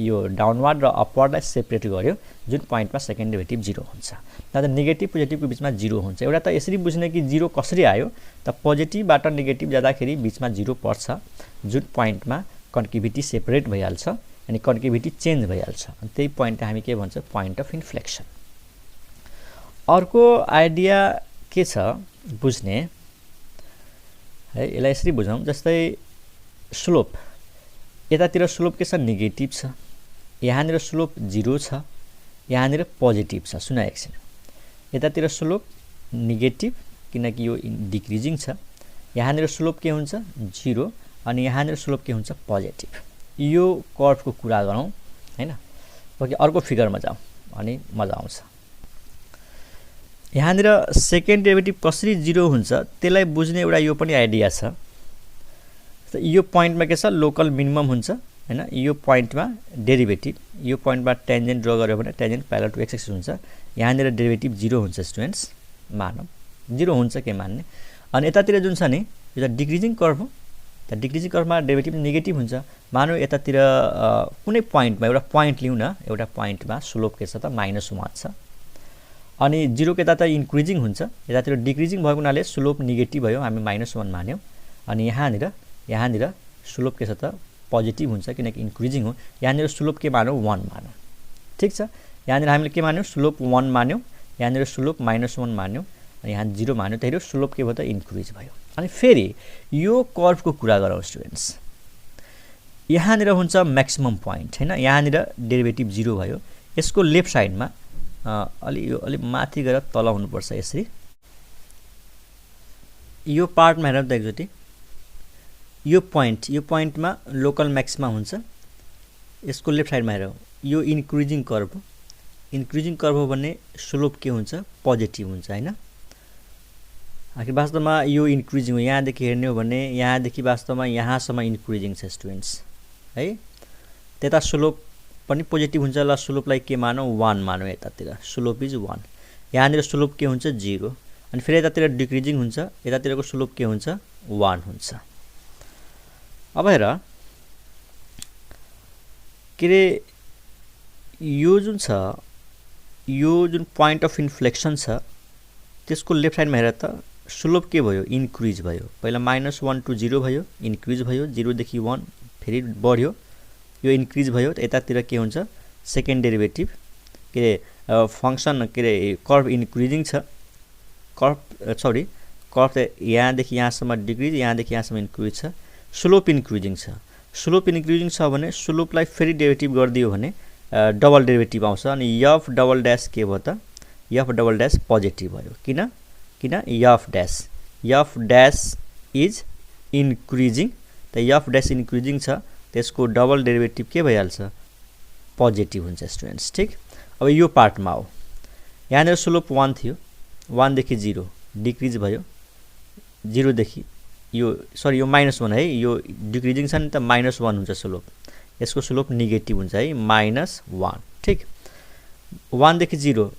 यो डाउनवर्ड र अपवर्डलाई सेपरेट गर्यो जुन पोइन्टमा सेकेन्ड डेरिभेटिभ 0 हुन्छ त नेगेटिभ पोजिटिभको बिचमा 0 हुन्छ एउटा त यसरी बुझ्ने कि 0 कसरी आयो त पोजिटिभबाट नेगेटिभ जाँदाखेरि बिचमा 0 पर्छ जुन पोइन्टमा कन्केभिटी सेपरेट भइहाल्छ अनि कन्केभिटी चेन्ज भइहाल्छ अनि त्यही पोइन्टलाई हामी के भन्छ पोइन्ट अफ इन्फ्लेक्सन अर्को आइडिया के छ बुझ्ने है यसलाई यसरी बुझौँ जस्तै स्लोप यतातिर स्लोप के छ नेगेटिभ छ यहाँनिर स्लोप 0 छ यहाँनिर पोजिटिभ छ सुन एकछिन यतातिर स्लोप नेगेटिभ किनकि यो डिक्रिजिङ छ यहाँनिर स्लोप के हुन्छ 0 अनि यहाँनिर स्लोप के हुन्छ पोजिटिभ यो कर्भको कुरा गरौँ हैन ओके अर्को फिगरमा जाउँ अनि मजा आउँछ यहाँनिर सेकेन्ड डेरिभेटिभ कसरी 0 हुन्छ त्यसलाई बुझ्ने एउटा यो पनि आइडिया छ यो पोइन्टमा के छ लोकल मिनिमम हुन्छ हैन यो पोइन्टमा डेरिभेटिभ यो पोइन्टमा टेन्जेन्ट ड्र गर्यो भने tangent parallel to X axis हुन्छ यहाँनिर डेरिभेटिभ 0 हुन्छ स्टुडेन्ट्स मानौँ 0 हुन्छ के मान्ने अनि यतातिर जुन छ नि यो त डिक्रिजिङ कर्भ हो त डिक्रिजिङ कर्भमा डेरिभेटिभ नेगेटिभ हुन्छ मानौँ यतातिर कुनै पोइन्टमा एउटा पोइन्ट लिउँ न एउटा पोइन्टमा स्लोप के छ त -1 छ अनि 0 के यता त इन्क्रिजिङ हुन्छ यतातिर डिक्रिजिङ भएको हुनाले स्लोप नेगेटिभ भयो हामी -1 मान्यौँ अनि यहाँनिर स्लोप के छ त पोजिटिभ हुन्छ किनकि इन्क्रिजिङ हो यहाँनिर स्लोप के मानौँ 1 मानौँ ठिक छ यहाँनिर हामीले के मान्यौँ स्लोप 1 मान्यौँ यहाँनिर स्लोप -1 मान्यौँ अनि यहाँ 0 मान्यौँ त्यही स्लोप के भयो त इन्क्रिज भयो अनि फेरि यो कर्भको कुरा गरौँ स्टुडेन्ट्स यहाँनिर हुन्छ म्याक्सिमम पोइन्ट हैन यहाँनिर डेरिभेटिभ 0 भयो यसको लेफ्ट साइडमा अलि माथि गएर तल हुनुपर्छ यसरी यो पार्टमा हेरौँ त एकचोटि यो पोइन्टमा लोकल म्याक्सिमा हुन्छ यसको लेफ्ट साइडमा हेरौँ यो इन्क्रिजिङ कर्भ हो भने स्लोप के हुन्छ पोजिटिभ हुन्छ हैन आखिर वास्तवमा यो इन्क्रिजिङ हो यहाँदेखि हेर्ने हो भने यहाँदेखि वास्तवमा यहाँसम्म इन्क्रिजिङ छ स्टुडेन्ट्स है त्यता स्लोप पनि पोजिटिभ हुन्छ ल स्लोपलाई के मानौँ 1 मानौँ यतातिर स्लोप इज 1 यहाँनिर स्लोप के हुन्छ 0 अनि फेरि यतातिर डिक्रिजिङ हुन्छ यतातिरको स्लोप के हुन्छ 1 हुन्छ अब हेर के रे यो जुन पोइन्ट अफ इन्फ्लेक्सन छ त्यसको लेफ्ट साइडमा हेर त स्लोप के भयो इन्क्रिज भयो पहिला -1 to 0 भयो इन्क्रिज भयो 0 देखि 1 फेरि बढ्यो यो इन्क्रिज भयो त यतातिर के हुन्छ सेकेन्ड डेरिभेटिभ के रे फंक्सन के रे कर्भ इन्क्रिजिङ छ कर्भ त यहाँदेखि यहाँसम्म डिक्रिज यहाँदेखि यहाँसम्म इन्क्रिज छ स्लोप इन्क्रिजिङ छ भने स्लोपलाई फेरि डेरिभेटिभ गरिदियो भने डबल डेरिभेटिभ आउँछ अनि एफ डबल ड्यास के भयो त एफ डबल ड्यास पोजिटिभ भयो किन एफ ड्यास इज इन्क्रिजिङ त एफ ड्यास इन्क्रिजिङ छ त्यसको डबल डेरिभेटिभ के भइहाल्छ पोजिटिभ हुन्छ स्टुडेन्ट्स ठीक अब यो पार्टमा हो यहाँनिर स्लोप 1 थियो 1 देखि 0 डिक्रिज भयो 0 देखि यो -1 है यो डिक्रिजिङ छ नि त -1 हुन्छ स्लोप यसको स्लोप नेगेटिभ हुन्छ है -1 ठीक 1 देखि 0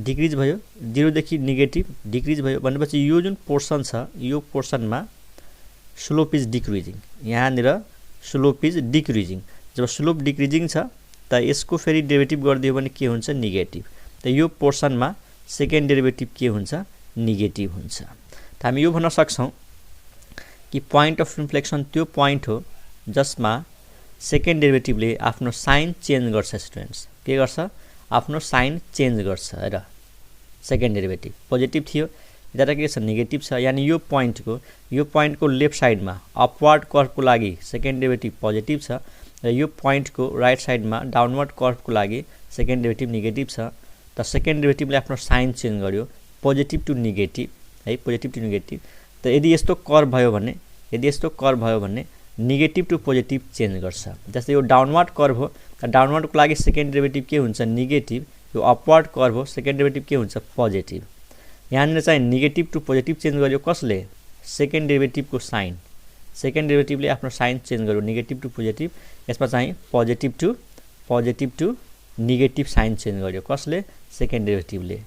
डिक्रिज भयो 0 देखि नेगेटिभ डिक्रिज भयो भनेपछि यो जुन पोर्सन छ यो पोर्सनमा स्लोप इज डिक्रिजिङ यहाँनिर स्लोप इज डिक्रिजिङ जब स्लोप डिक्रिजिङ छ त यसको फेरि डेरिभेटिभ गरिदियो भने के हुन्छ नेगेटिभ त यो पोर्सनमा सेकेन्ड डेरिभेटिभ के हुन्छ नेगेटिभ हुन्छ त हामी यो भन्न सक्छौं कि पोइन्ट अफ इन्फ्लेक्सन त्यो पोइन्ट हो जसमा सेकेन्ड डेरिभेटिभले आफ्नो साइन चेन्ज गर्छ स्टुडेन्ट्स। के गर्छ? आफ्नो साइन चेन्ज गर्छ र सेकेन्ड डेरिभेटिभ पोजिटिभ थियो, यता के छ? नेगेटिभ छ। यानी यो पोइन्टको लेफ्ट साइडमा अपवर्ड कर्वको लागि सेकेन्ड डेरिभेटिभ पोजिटिभ छ र यो पोइन्टको राइट साइडमा डाउनवर्ड कर्वको लागि सेकेन्ड डेरिभेटिभ नेगेटिभ छ। त सेकेन्ड डेरिभेटिभले आफ्नो साइन चेन्ज गर्यो पोजिटिभ टु नेगेटिभ है, पोजिटिभ टु नेगेटिभ। त यदि यस्तो कर्व भयो भने नेगेटिभ टु पोजिटिभ चेन्ज गर्छ। जस्तै यो डाउनवर्ड कर्व हो, त डाउनवर्डको लागि सेकेन्ड डेरिभेटिभ के हुन्छ? नेगेटिभ। यो अपवर्ड कर्व हो, सेकेन्ड डेरिभेटिभ के हुन्छ? पोजिटिभ। यहाँनिर चाहिँ नेगेटिभ टु पोजिटिभ चेन्ज गर्यो कसले? सेकेन्ड डेरिभेटिभको साइन। सेकेन्ड डेरिभेटिभले आफ्नो साइन चेन्ज गर्यो नेगेटिभ टु पोजिटिभ। यसमा चाहिँ positive to negative sign change गर्यो कसले? सेकेन्ड डेरिभेटिभले।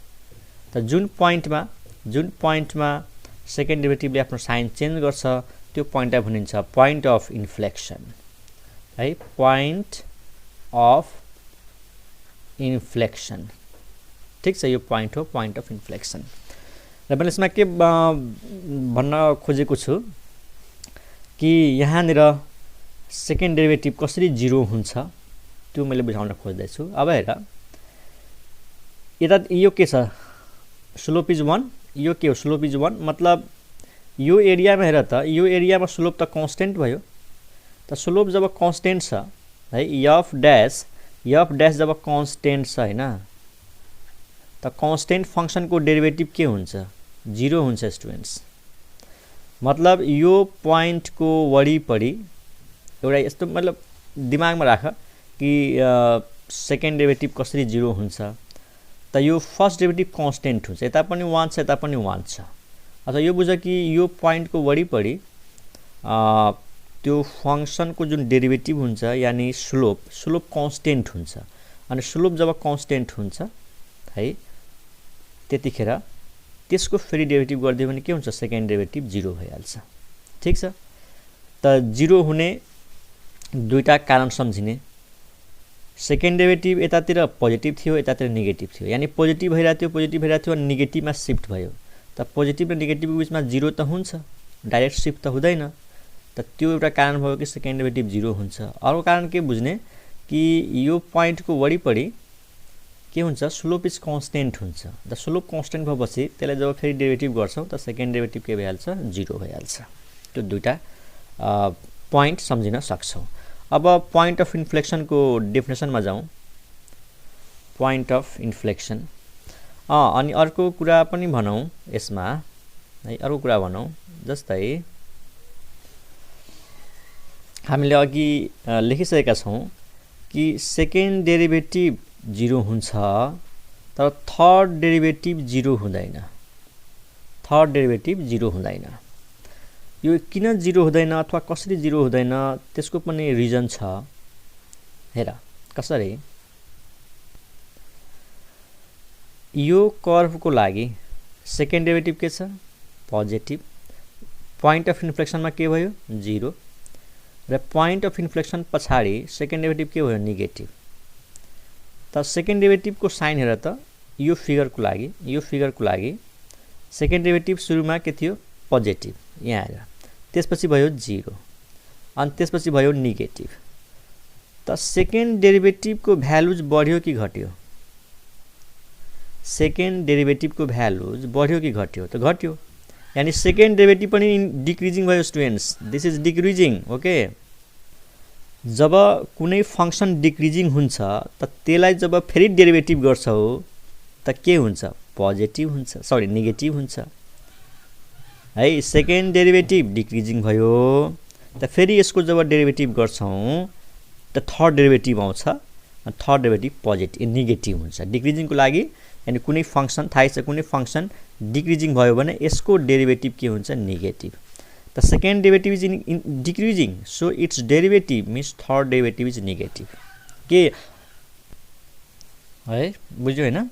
त जुन पोइन्टमा सेकेन्ड डेरिभेटिभले आफ्नो साइन चेन्ज गर्छ त्यो पोइन्टलाई भनिन्छ पोइन्ट अफ इन्फ्लेक्सन है, पोइन्ट अफ इन्फ्लेक्सन। ठीक छ, यो पोइन्ट हो पोइन्ट अफ इन्फ्लेक्सन। र मैले यसमा के भन्न खोजेको छु कि यहाँनिर सेकेन्ड डेरिभेटिभ कसरी 0 हुन्छ त्यो मैले बुझाउन खोज्दैछु। अब हेर, यता यो के छ? Slope is 1। यो के हो? स्लोप इज 1 मतलब यो एरियामा हेर त, यो एरियामा स्लोप त कन्स्टेन्ट भयो। त स्लोप जब कन्स्टेन्ट छ है, एफ डैश जब कन्स्टेन्ट छ हैन, त कन्स्टेन्ट फंक्सनको डेरिभेटिभ के हुन्छ? 0 हुन्छ स्टुडेन्ट्स। मतलब यो पोइन्टको वरिपरि एउटा यस्तो मतलब दिमागमा राख कि सेकेन्ड डेरिभेटिभ कसरी 0 हुन्छ। त यो फर्स्ट डेरिभेटिभ कन्स्टेन्ट हुन्छ, यता पनि 1 छ यता पनि 1 छ। अथवा यो बुझ कि यो पोइन्टको वरिपरि त्यो फंक्सनको जुन डेरिभेटिभ हुन्छ यानी स्लोप कन्स्टेन्ट हुन्छ। अनि स्लोप जब कन्स्टेन्ट हुन्छ है, त्यतिखेर त्यसको फेरि डेरिभेटिभ गरिदियो भने के हुन्छ? सेकेन्ड डेरिभेटिभ 0 भइहाल्छ। ठीक छ, त 0 हुने दुईटा कारण सम्झिने। सेकेन्ड डेरिभेटिभ यतातिर पोजिटिभ थियो, यतातिर नेगेटिभ थियो, यानी पोजिटिभ भइरहेको थियो अनि नेगेटिभमा सिफ्ट भयो। त पोजिटिभ र नेगेटिभको बिचमा 0 त हुन्छ, डाइरेक्ट सिफ्ट त हुँदैन। त त्यो एउटा कारण भयो कि सेकेन्ड डेरिभेटिभ 0 हुन्छ। अर्को कारण के बुझ्ने कि यो पोइन्टको वरिपरि के हुन्छ? स्लोप इज कन्स्टेन्ट हुन्छ। द स्लोप कन्स्टेन्ट भएपछि त्यसलाई जब फेरि डेरिभेटिभ गर्छौं त सेकेन्ड डेरिभेटिभ के भइहाल्छ? 0 भइहाल्छ। त्यो दुईटा पोइन्ट सम्झिन सक्छौं। अब पोइन्ट अफ इन्फ्लेक्सनको डेफिनेसनमा जाउँ। पोइन्ट अफ इन्फ्लेक्सन अनि अर्को कुरा पनि भनौं यसमा है, अर्को कुरा भनौं जस्तै हामीले अघि लेखिसकेका छौं कि सेकेन्ड डेरिभेटिभ 0 हुन्छ तर थर्ड डेरिभेटिभ 0 हुँदैन। थर्ड डेरिभेटिभ 0 हुँदैन। यो किन 0 हुँदैन अथवा कसरी 0 हुँदैन त्यसको पनि रिजन छ। हेर कसरी, यो कर्वको लागि सेकेन्ड डेरिभेटिभ के छ? पोजिटिभ। पोइन्ट अफ इन्फ्लेक्सनमा के भयो? 0। र पोइन्ट अफ इन्फ्लेक्सन पछाडि सेकेन्ड डेरिभेटिभ के भयो? नेगेटिभ। त सेकेन्ड डेरिभेटिभको साइन हेर त, यो फिगरको लागि सेकेन्ड डेरिभेटिभ सुरुमा के थियो? पोजिटिभ, यहाँ हेर। त्यसपछि भयो 0 अनि त्यसपछि भयो नेगेटिभ। त सेकेन्ड डेरिभेटिभको भ्यालुज बढ्यो कि घट्यो? सेकेन्ड डेरिभेटिभको भ्यालुज बढ्यो कि घट्यो? त घट्यो। यानी सेकेन्ड डेरिभेटिभ पनि डिक्रिजिङ भयो students. This is decreasing. Okay, जब कुनै फंक्सन डिक्रिजिङ हुन्छ त त्यसलाई जब फेरि डेरिभेटिभ गर्छौ त के हुन्छ? पोजिटिभ हुन्छ, सरी नेगेटिभ हुन्छ है। सेकेन्ड डेरिभेटिभ डिक्रिजिङ भयो त फेरि यसको जब डेरिभेटिभ गर्छौं त थर्ड डेरिभेटिभ आउँछ अनि थर्ड डेरिभेटिभ पोजिटिभ नेगेटिभ हुन्छ। डिक्रिजिङको लागि यानी कुनै फंक्सन थाहै छ, कुनै फंक्सन डिक्रिजिङ भयो भने यसको डेरिभेटिभ के हुन्छ? नेगेटिभ। त second derivative is in decreasing, so it's derivative means third derivative is negative. के है बुझ्यो हैन?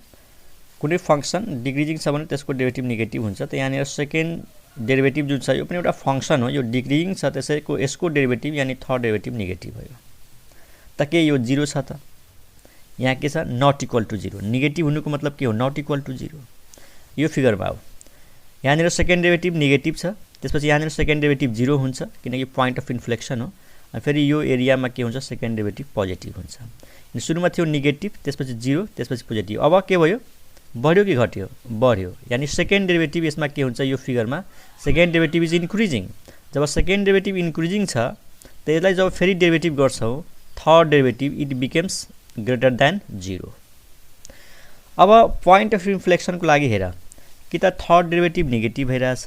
कुनै फंक्सन डिक्रिजिङ छ भने त्यसको डेरिभेटिभ नेगेटिभ हुन्छ। त यहाँनिर सेकेन्ड डेरिभेटिभ जुन छ यो पनि एउटा फंक्सन हो, यो डिक्रिजिङ छ, त्यसैको यसको डेरिभेटिभ यानी थर्ड डेरिभेटिभ नेगेटिभ भयो। त के यो 0 छ त? यहाँ के छ? Not equal to 0। नेगेटिभ हुनुको मतलब के हो? Not equal to 0। यो फिगरमा हो, यहाँनिर सेकेन्ड डेरिभेटिभ नेगेटिभ छ, त्यसपछि यहाँनिर सेकेन्ड डेरिभेटिभ 0 हुन्छ किनकि पोइन्ट अफ इन्फ्लेक्सन हो। अनि फेरि यो एरियामा के हुन्छ, सेकेन्ड डेरिभेटिभ पोजिटिभ हुन्छ। अनि सुरुमा थियो नेगेटिभ, त्यसपछि 0, त्यसपछि पोजिटिभ। अब के भयो, बढ्यो कि घट्यो, बढ्यो। यानि सेकेन्ड डेरिभेटिभ यसमा के हुन्छ, यो फिगरमा सेकेन्ड डेरिभेटिभ इज इन्क्रिजिङ। जब सेकेन्ड डेरिभेटिभ इन्क्रिजिङ छ त यसलाई जब फेरि डेरिभेटिभ गर्छौँ third derivative it becomes greater than 0। अब पोइन्ट अफ इन्फ्लेक्सनको लागि हेर, कि त थर्ड डेरिभेटिभ नेगेटिभ भइरहेछ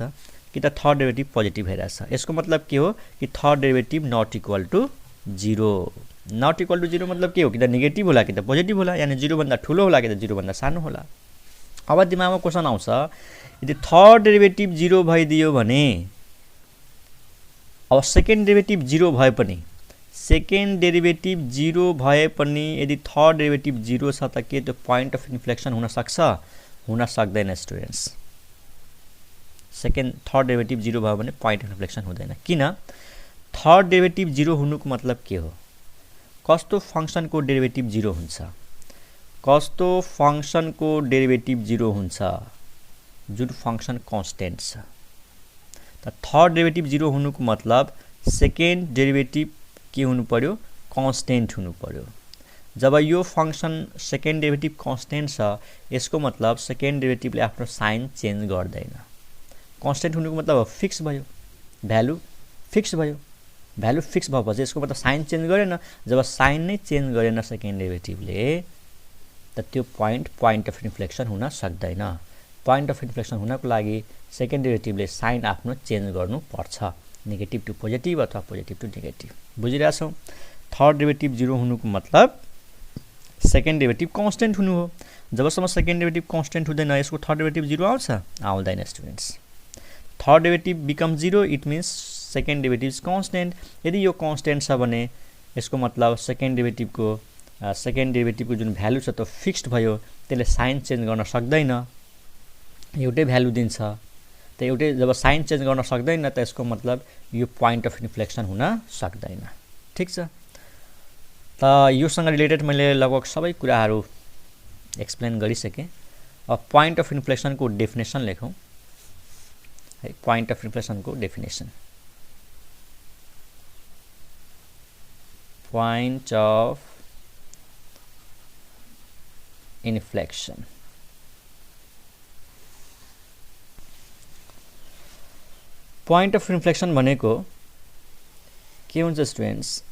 कि त थर्ड डेरिभेटिभ पोजिटिभ भइरहेछ। यसको मतलब के हो कि third derivative not equal to 0। Not equal to 0 मतलब के हो, कि त नेगेटिभ होला कि त पोजिटिभ होला, यानि 0 भन्दा ठुलो होला कि त 0 भन्दा सानो होला। अब दिमागमा क्वेसन आउँछ, यदि थर्ड डेरिभेटिभ 0 भइदियो भने अब सेकेन्ड डेरिभेटिभ 0 भए पनि, सेकेन्ड डेरिभेटिभ 0 भए पनि यदि थर्ड डेरिभेटिभ 0 छ त के त्यो पोइन्ट अफ इन्फ्लेक्सन हुन सक्छ, हुन सक्दैन स्टुडेन्ट्स। थर्ड डेरिभेटिभ 0 भयो भने पोइन्ट अफ इन्फ्लेक्सन हुँदैन। किन, थर्ड डेरिभेटिभ 0 हुनुको मतलब के हो, कस्तो फंक्सनको डेरिभेटिभ 0 हुन्छ, कस्तो फंक्सनको डेरिभेटिभ 0 हुन्छ, जुन फंक्सन कन्स्टेन्ट छ। त थर्ड डेरिभेटिभ 0 हुनुको मतलब सेकेन्ड डेरिभेटिभ के हुनु पर्यो, कन्स्टेन्ट हुनु पर्यो। जब यो फंक्सन सेकेन्ड डेरिभेटिभ कन्स्टेन्ट छ यसको मतलब सेकेन्ड डेरिभेटिभले आफ्नो साइन चेन्ज गर्दैन। कन्स्टेन्ट हुनुको मतलब फिक्स भयो, भ्यालु फिक्स भयो। भ्यालु फिक्स भएपछि यसको मतलब साइन चेन्ज गरेन। जब साइन नै चेन्ज गरेन सेकेन्ड डेरिभेटिभले त त्यो पोइन्ट अफ इन्फ्लेक्सन हुन सक्दैन। पोइन्ट अफ इन्फ्लेक्सन हुनको लागि सेकेन्ड डेरिभेटिभले साइन आफ्नो चेन्ज गर्नुपर्छ, नेगेटिभ टु पोजिटिभ अथवा पोजिटिभ टु नेगेटिभ। बुझिरहेछौँ। थर्ड डेरिभेटिभ 0 हुनुको मतलब सेकेन्ड डेरिभेटिभ कन्स्टेन्ट हुनु हो। जबसम्म सेकेन्ड डेरिभेटिभ कन्स्टेन्ट हुँदैन यसको थर्ड डेरिभेटिभ 0 आउँछ, आउँदैन students. Third derivative become 0 it means second derivative is constant. यदि यो कन्स्टेन्ट छ भने यसको मतलब सेकेन्ड डेरिभेटिभको जुन भ्यालु छ त्यो फिक्स्ड भयो, त्यसले साइन चेन्ज गर्न सक्दैन, एउटै भ्यालु दिन्छ। त एउटै जब साइन चेन्ज गर्न सक्दैन त यसको मतलब यो पोइन्ट अफ इन्फ्लेक्सन हुन सक्दैन। ठिक छ। त योसँग रिलेटेड मैले लगभग सबै कुराहरू एक्सप्लेन गरिसकेँ। अब पोइन्ट अफ इन्फ्लेक्सनको डेफिनेसन लेखौँ है। पोइन्ट अफ इन्फ्लेक्सनको definition, point of inflection. Point of inflection भनेको के हुन्छ स्टुडेन्ट्स,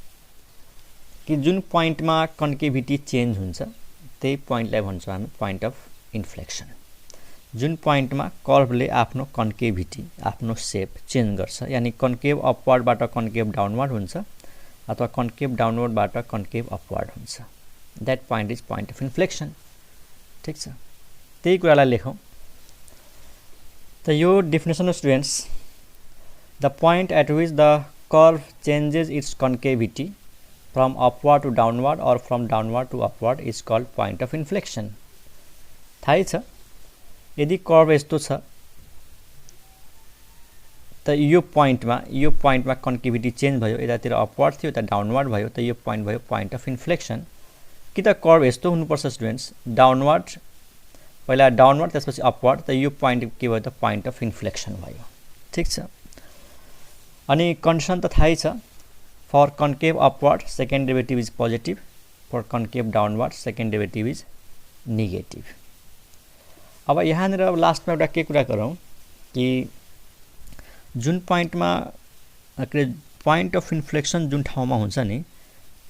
कि जुन पोइन्टमा कन्केभिटी चेन्ज हुन्छ त्यही पोइन्टलाई भन्छौँ हामी पोइन्ट अफ इन्फ्लेक्सन। जुन पोइन्टमा कर्भले आफ्नो कन्केभिटी, आफ्नो सेप चेन्ज गर्छ, यानि कन्केभ अपवर्डबाट कन्केभ डाउनवर्ड हुन्छ अथवा कन्केभ डाउनवर्डबाट कन्केभ अपवर्ड हुन्छ, that point is point of inflection. ठिक छ। त्यही कुरालाई लेखौँ। त यो definition of students, the point at which the curve changes its concavity from upward to downward or from downward to upward is called point of inflection। थाहै छ। यदि कर्भ यस्तो छ त यो पोइन्टमा कन्केभिटी चेन्ज भयो, यतातिर अपवर्ड थियो यता डाउनवर्ड भयो, त यो पोइन्ट भयो पोइन्ट अफ इन्फ्लेक्सन। कि त कर्भ यस्तो हुनुपर्छ स्टुडेन्ट्स, डाउनवर्ड पहिला डाउनवर्ड त्यसपछि अपवर्ड, त यो पोइन्ट के भयो त पोइन्ट अफ इन्फ्लेक्सन भयो। ठिक छ। अनि कन्डिसन त थाहै छ, for concave upward second derivative is positive, for concave downward second derivative is negative. अब यहाँनिर अब लास्टमा एउटा के कुरा गरौँ कि जुन पोइन्टमा पोइन्ट अफ इन्फ्लेक्सन जुन ठाउँमा हुन्छ नि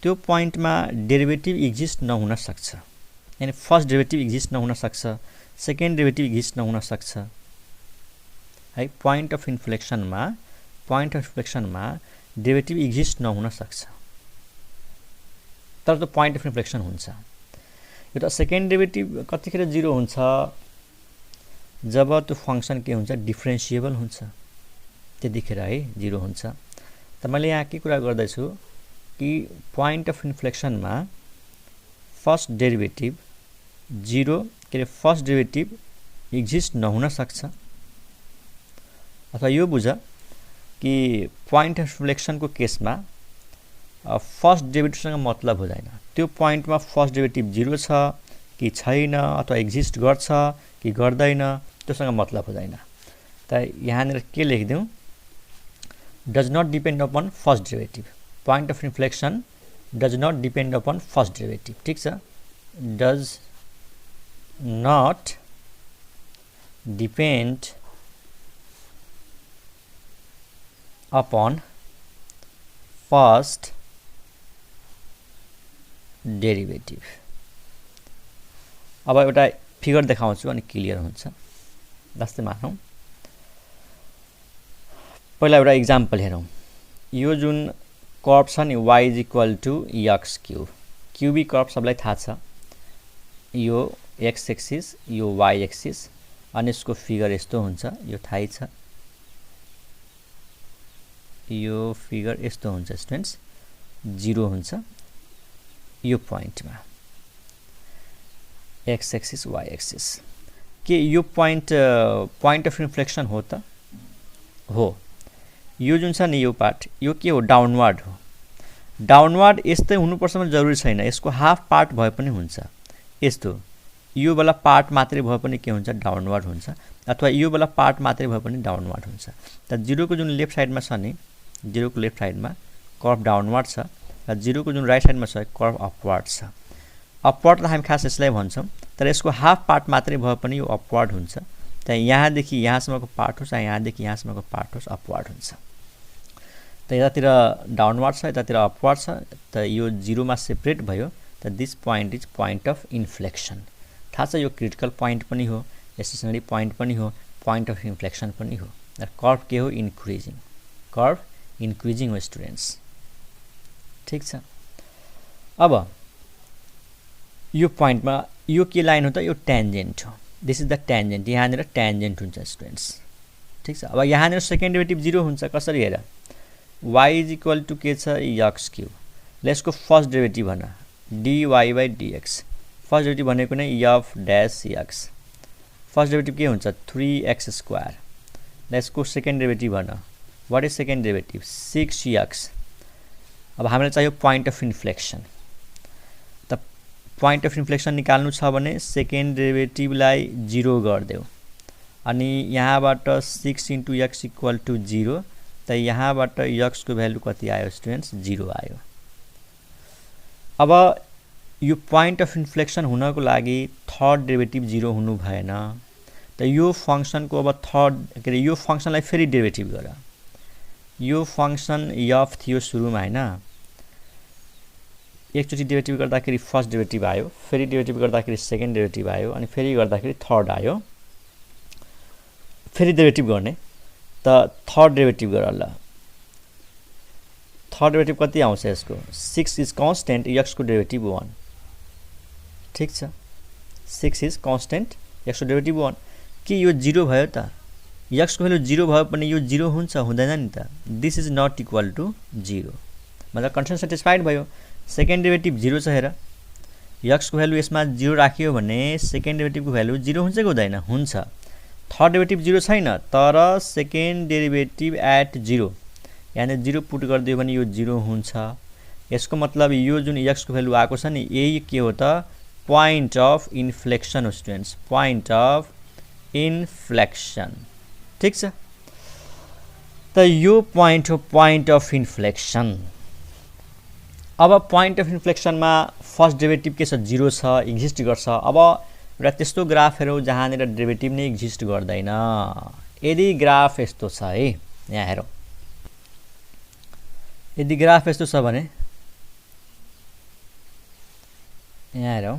त्यो पोइन्टमा डेरिभेटिभ एक्जिस्ट नहुन सक्छ, यानि फर्स्ट डेरिभेटिभ एक्जिस्ट नहुन सक्छ, सेकेन्ड डेरिभेटिभ एक्जिस्ट नहुन सक्छ है। पोइन्ट अफ इन्फ्लेक्सनमा डेरिभेटिभ एक्जिस्ट नहुन सक्छ, तर त्यो पोइन्ट अफ इन्फ्लेक्सन हुन्छ। एउटा सेकेन्ड डेरिभेटिभ कतिखेर 0 हुन्छ, जब त्यो फंक्सन के हुन्छ, डिफ्रेन्सिएबल हुन्छ, त्यतिखेर है 0 हुन्छ। त मैले यहाँ के कुरा गर्दैछु कि पोइन्ट अफ इन्फ्लेक्सनमा फर्स्ट डेरिभेटिभ 0 के अरे फर्स्ट डेरिभेटिभ एक्जिस्ट नहुन सक्छ, अथवा यो बुझ कि पोइन्ट अफ इन्फ्लेक्सनको केसमा फर्स्ट डेरिभेटिभसँग मतलब हुँदैन। त्यो पोइन्टमा फर्स्ट डेरिभेटिभ 0 छ कि छैन अथवा एक्जिस्ट गर्छ कि गर्दैन त्योसँग मतलब हुँदैन। त यहाँनिर के लेखिदिउँ, does not depend upon first derivative. Point of inflection does not depend upon first derivative. ठिक छ, does not depend upon first derivative. अब एउटा फिगर देखाउँछु अनि क्लियर हुन्छ। जस्तै मानौँ पहिला एउटा इक्जाम्पल हेरौँ। यो जुन कर्व छ नि y is equal to X cube, cubic curve सबलाई थाहा छ। यो एक्स एक्सिस, यो वाई एक्सिस, अनि यसको फिगर यस्तो हुन्छ, यो थाहै छ। यो फिगर यस्तो हुन्छ स्टुडेन्ट्स, 0 हुन्छ यो पोइन्टमा, एक्स एक्सिस वाई एक्सिस। के यो पोइन्ट अफ इन्फ्लेक्सन हो त? हो। यो जुन छ नि यो पार्ट, यो के हो? डाउनवर्ड हो। डाउनवर्ड यस्तै हुनुपर्छ भने जरुरी छैन, यसको हाफ पार्ट भए पनि हुन्छ। यस्तो यो वाला पार्ट मात्रै भए पनि के हुन्छ? डाउनवर्ड हुन्छ। अथवा यो वाला पार्ट मात्रै भए पनि डाउनवर्ड हुन्छ। त 0 को जुन लेफ्ट साइडमा छ नि, 0 को लेफ्ट साइडमा कर्व डाउनवर्ड छ र 0 को जुन राइट साइडमा छ कर्व अपवर्ड छ। अपवर्ड त हामी खास यसलाई भन्छौँ, तर यसको हाफ पार्ट मात्रै भए पनि यो अपवर्ड हुन्छ। त यहाँदेखि यहाँसम्मको पार्ट होस्, यहाँदेखि यहाँसम्मको पार्ट होस्, अपवर्ड हुन्छ। त यतातिर डाउनवर्ड छ, यतातिर अपवर्ड छ, त यो 0 मा सेपरेट भयो। त this point is point of inflection. थाहा छ यो क्रिटिकल पोइन्ट पनि हो, स्टेसनरी पोइन्ट पनि हो, पोइन्ट अफ इन्फ्लेक्सन पनि हो। र कर्व के हो? इन्क्रिजिङ। कर्व इन्क्रिजिङ हो स्टुडेन्ट्स। ठिक छ। अब यो पोइन्टमा यो के लाइन हो त? यो ट्यान्जेन्ट हो। This is the tangent. यहाँनिर ट्यान्जेन्ट हुन्छ स्टुडेन्ट्स। ठिक छ। अब यहाँनिर सेकेन्ड डेरिभेटिभ 0 हुन्छ। कसरी हेर? y इज इक्वल टु के छ? X cube. ल यसको फर्स्ट डेरिभेटिभ भन, dy by dx। First derivative भनेको नै F dash X. First derivative के हुन्छ? 3x square. ल यसको सेकेन्ड डेरिभेटिभ भन, what is second derivative? 6x। अब हामीलाई चाहियो पोइन्ट अफ इन्फ्लेक्सन। त पोइन्ट अफ इन्फ्लेक्सन निकाल्नु छ भने सेकेन्ड डेरिभेटिभलाई 0 गरिदेऊ, अनि यहाँबाट 6 इन्टु एक्स इक्वल टु 0। त यहाँबाट एक्स को भ्यालु कति आयो स्टुडेन्ट्स? 0 आयो। अब यो पोइन्ट अफ इन्फ्लेक्सन हुनको लागि थर्ड डेरिभेटिभ 0 हुनु भएन। त यो फंक्सनको अब थर्ड के अरे यो फंक्सनलाई फेरि डेरिभेटिभ गर। यो फंक्सन एफ थियो सुरुमा हैन, एकचोटि डेरिभेटिभ गर्दाखेरि फर्स्ट डेरिभेटिभ आयो, फेरि डेरिभेटिभ गर्दाखेरि सेकेन्ड डेरिभेटिभ आयो, अनि फेरि गर्दाखेरि थर्ड आयो। फेरि डेरिभेटिभ गर्ने त थर्ड डेरिभेटिभ गर। ल थर्ड डेरिभेटिभ कति आउँछ यसको? 6 इज कन्स्टेन्ट, एक्स को डेरिभेटिभ 1। ठिक छ, 6 इज कन्स्टेन्ट, एक्स को डेरिभेटिभ 1। के यो 0 भयो त? एक्स को भ्यालु 0 भयो पनि यो 0 हुन्छ? हुँदैन नि त। This is not equal to 0, मतलब कन्डिसन सेटिस्फाइड भयो। सेकेन्ड डेरिभेटिभ 0 छ हेर, एक्स को भ्यालु यसमा 0 राखियो भने सेकेन्ड डेरिभेटिभको भ्यालु 0 हुन्छ कि हुँदैन? हुन्छ। थर्ड डेरिभेटिभ 0 छैन, तर सेकेन्ड डेरिभेटिभ एट 0, यानी 0 पुट गरिदियो भने यो 0 हुन्छ। यसको मतलब यो जुन एक्स को भ्यालु आएको छ नि, यही के हो त? पोइन्ट अफ इन्फ्लेक्सन हो स्टुडेन्ट्स, पोइन्ट अफ इन्फ्लेक्सन। ठिक छ। त यो पोइन्ट हो पोइन्ट अफ इन्फ्लेक्सन। अब पोइन्ट अफ इन्फ्लेक्सनमा फर्स्ट डेरिभेटिभ के छ? 0 छ, एक्जिस्ट गर्छ। अब एउटा त्यस्तो ग्राफ हेरौँ जहाँनिर डेरिभेटिभ नै एक्जिस्ट गर्दैन। यदि ग्राफ यस्तो छ है, यहाँ हेरौँ, यदि ग्राफ यस्तो छ भने यहाँ हेरौँ,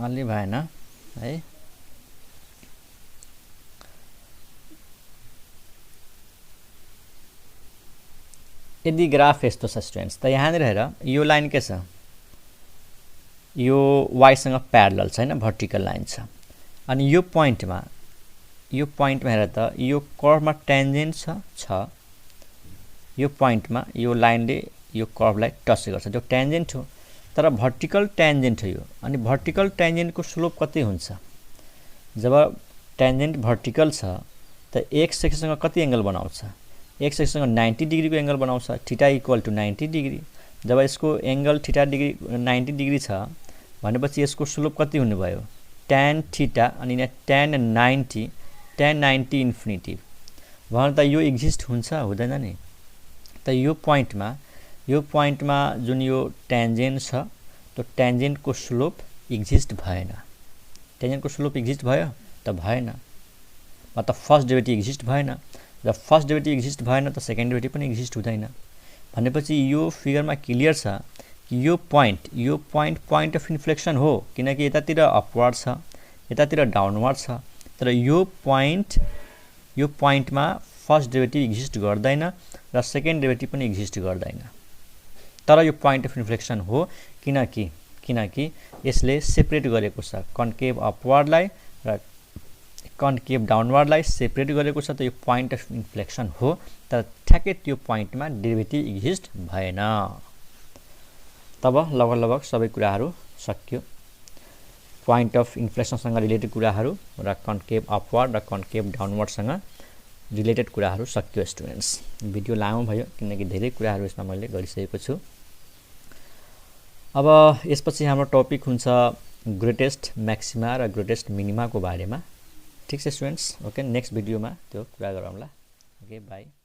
अलि भएन है। यदि ग्राफ यस्तो छ स्टुडेन्ट्स, त यहाँनिर हेर, यो लाइन के छ? यो वाइसँग प्यारलल छ हैन, भर्टिकल लाइन छ। अनि यो पोइन्टमा हेर त, यो कर्वमा ट्यान्जेन्ट छ। यो पोइन्टमा यो लाइनले यो कर्वलाई टच गर्छ, जो ट्यान्जेन्ट हो, तर भर्टिकल ट्यान्जेन्ट हो यो। अनि भर्टिकल ट्यान्जेन्टको स्लोप कति हुन्छ? जब ट्यान्जेन्ट भर्टिकल छ त एक्स एक्सिससँग कति एंगल बनाउँछ? एक्स एक्ससँग 90 डिग्रीको एंगल बनाउँछ, थीटा इक्वल टु 90 डिग्री। जब यसको एंगल थीटा डिग्री 90 डिग्री छ भनेपछि यसको स्लोप कति हुने भयो, tan थीटा अनि यहाँ tan 90 इन्फिनिटी भने त यो एक्जिस्ट हुन्छ हुँदैन नि। त यो पोइन्टमा जुन यो टेन्जेन्ट छ त्यो टेन्जेन्टको स्लोप एक्जिस्ट भएन। टेन्जेन्टको स्लोप एक्जिस्ट भयो त भएन, मतलब फर्स्ट डेरिभेटिभ एक्जिस्ट भएन। जब फर्स्ट डेरिभेटिभ एक्जिस्ट भएन त सेकेन्ड डेरिभेटिभ पनि एक्जिस्ट हुँदैन। भनेपछि यो फिगरमा क्लियर छ कि यो पोइन्ट अफ इन्फ्लेक्सन हो, किनकि यतातिर अपवर्ड छ यतातिर डाउनवर्ड छ। तर यो पोइन्टमा फर्स्ट डेरिभेटिभ एक्जिस्ट गर्दैन र सेकेन्ड डेरिभेटिभ पनि एक्जिस्ट गर्दैन। तर यो पोइन्ट अफ इन्फ्लेक्सन हो किनकि यसले सेपरेट गरेको छ कन्केभ अपवर्डलाई र कन्केभ डाउनवर्डलाई सेपरेट गरेको छ। त यो पोइन्ट अफ इन्फ्लेक्सन हो, तर ठ्याक्कै त्यो पोइन्टमा डेरिभेटिभ एक्जिस्ट भएन। तब लगभग सबै कुराहरू सक्यो। पोइन्ट अफ इन्फ्लेक्सनसँग रिलेटेड कुराहरू र कन्केभ अपवर्ड र कन्केभ डाउनवर्डसँग रिलेटेड कुराहरू सक्यो स्टुडेन्ट्स। भिडियो लामो भयो किनकि धेरै कुराहरू यसमा मैले गरिसकेको छु। अब यसपछि हाम्रो टपिक हुन्छ ग्रेटेस्ट म्याक्सिमा र ग्रेटेस्ट मिनिमाको बारेमा। ठीक छ स्टुडेन्ट्स, ओके नेक्स्ट भिडियोमा त्यो कुरा गरौँला। Okay by.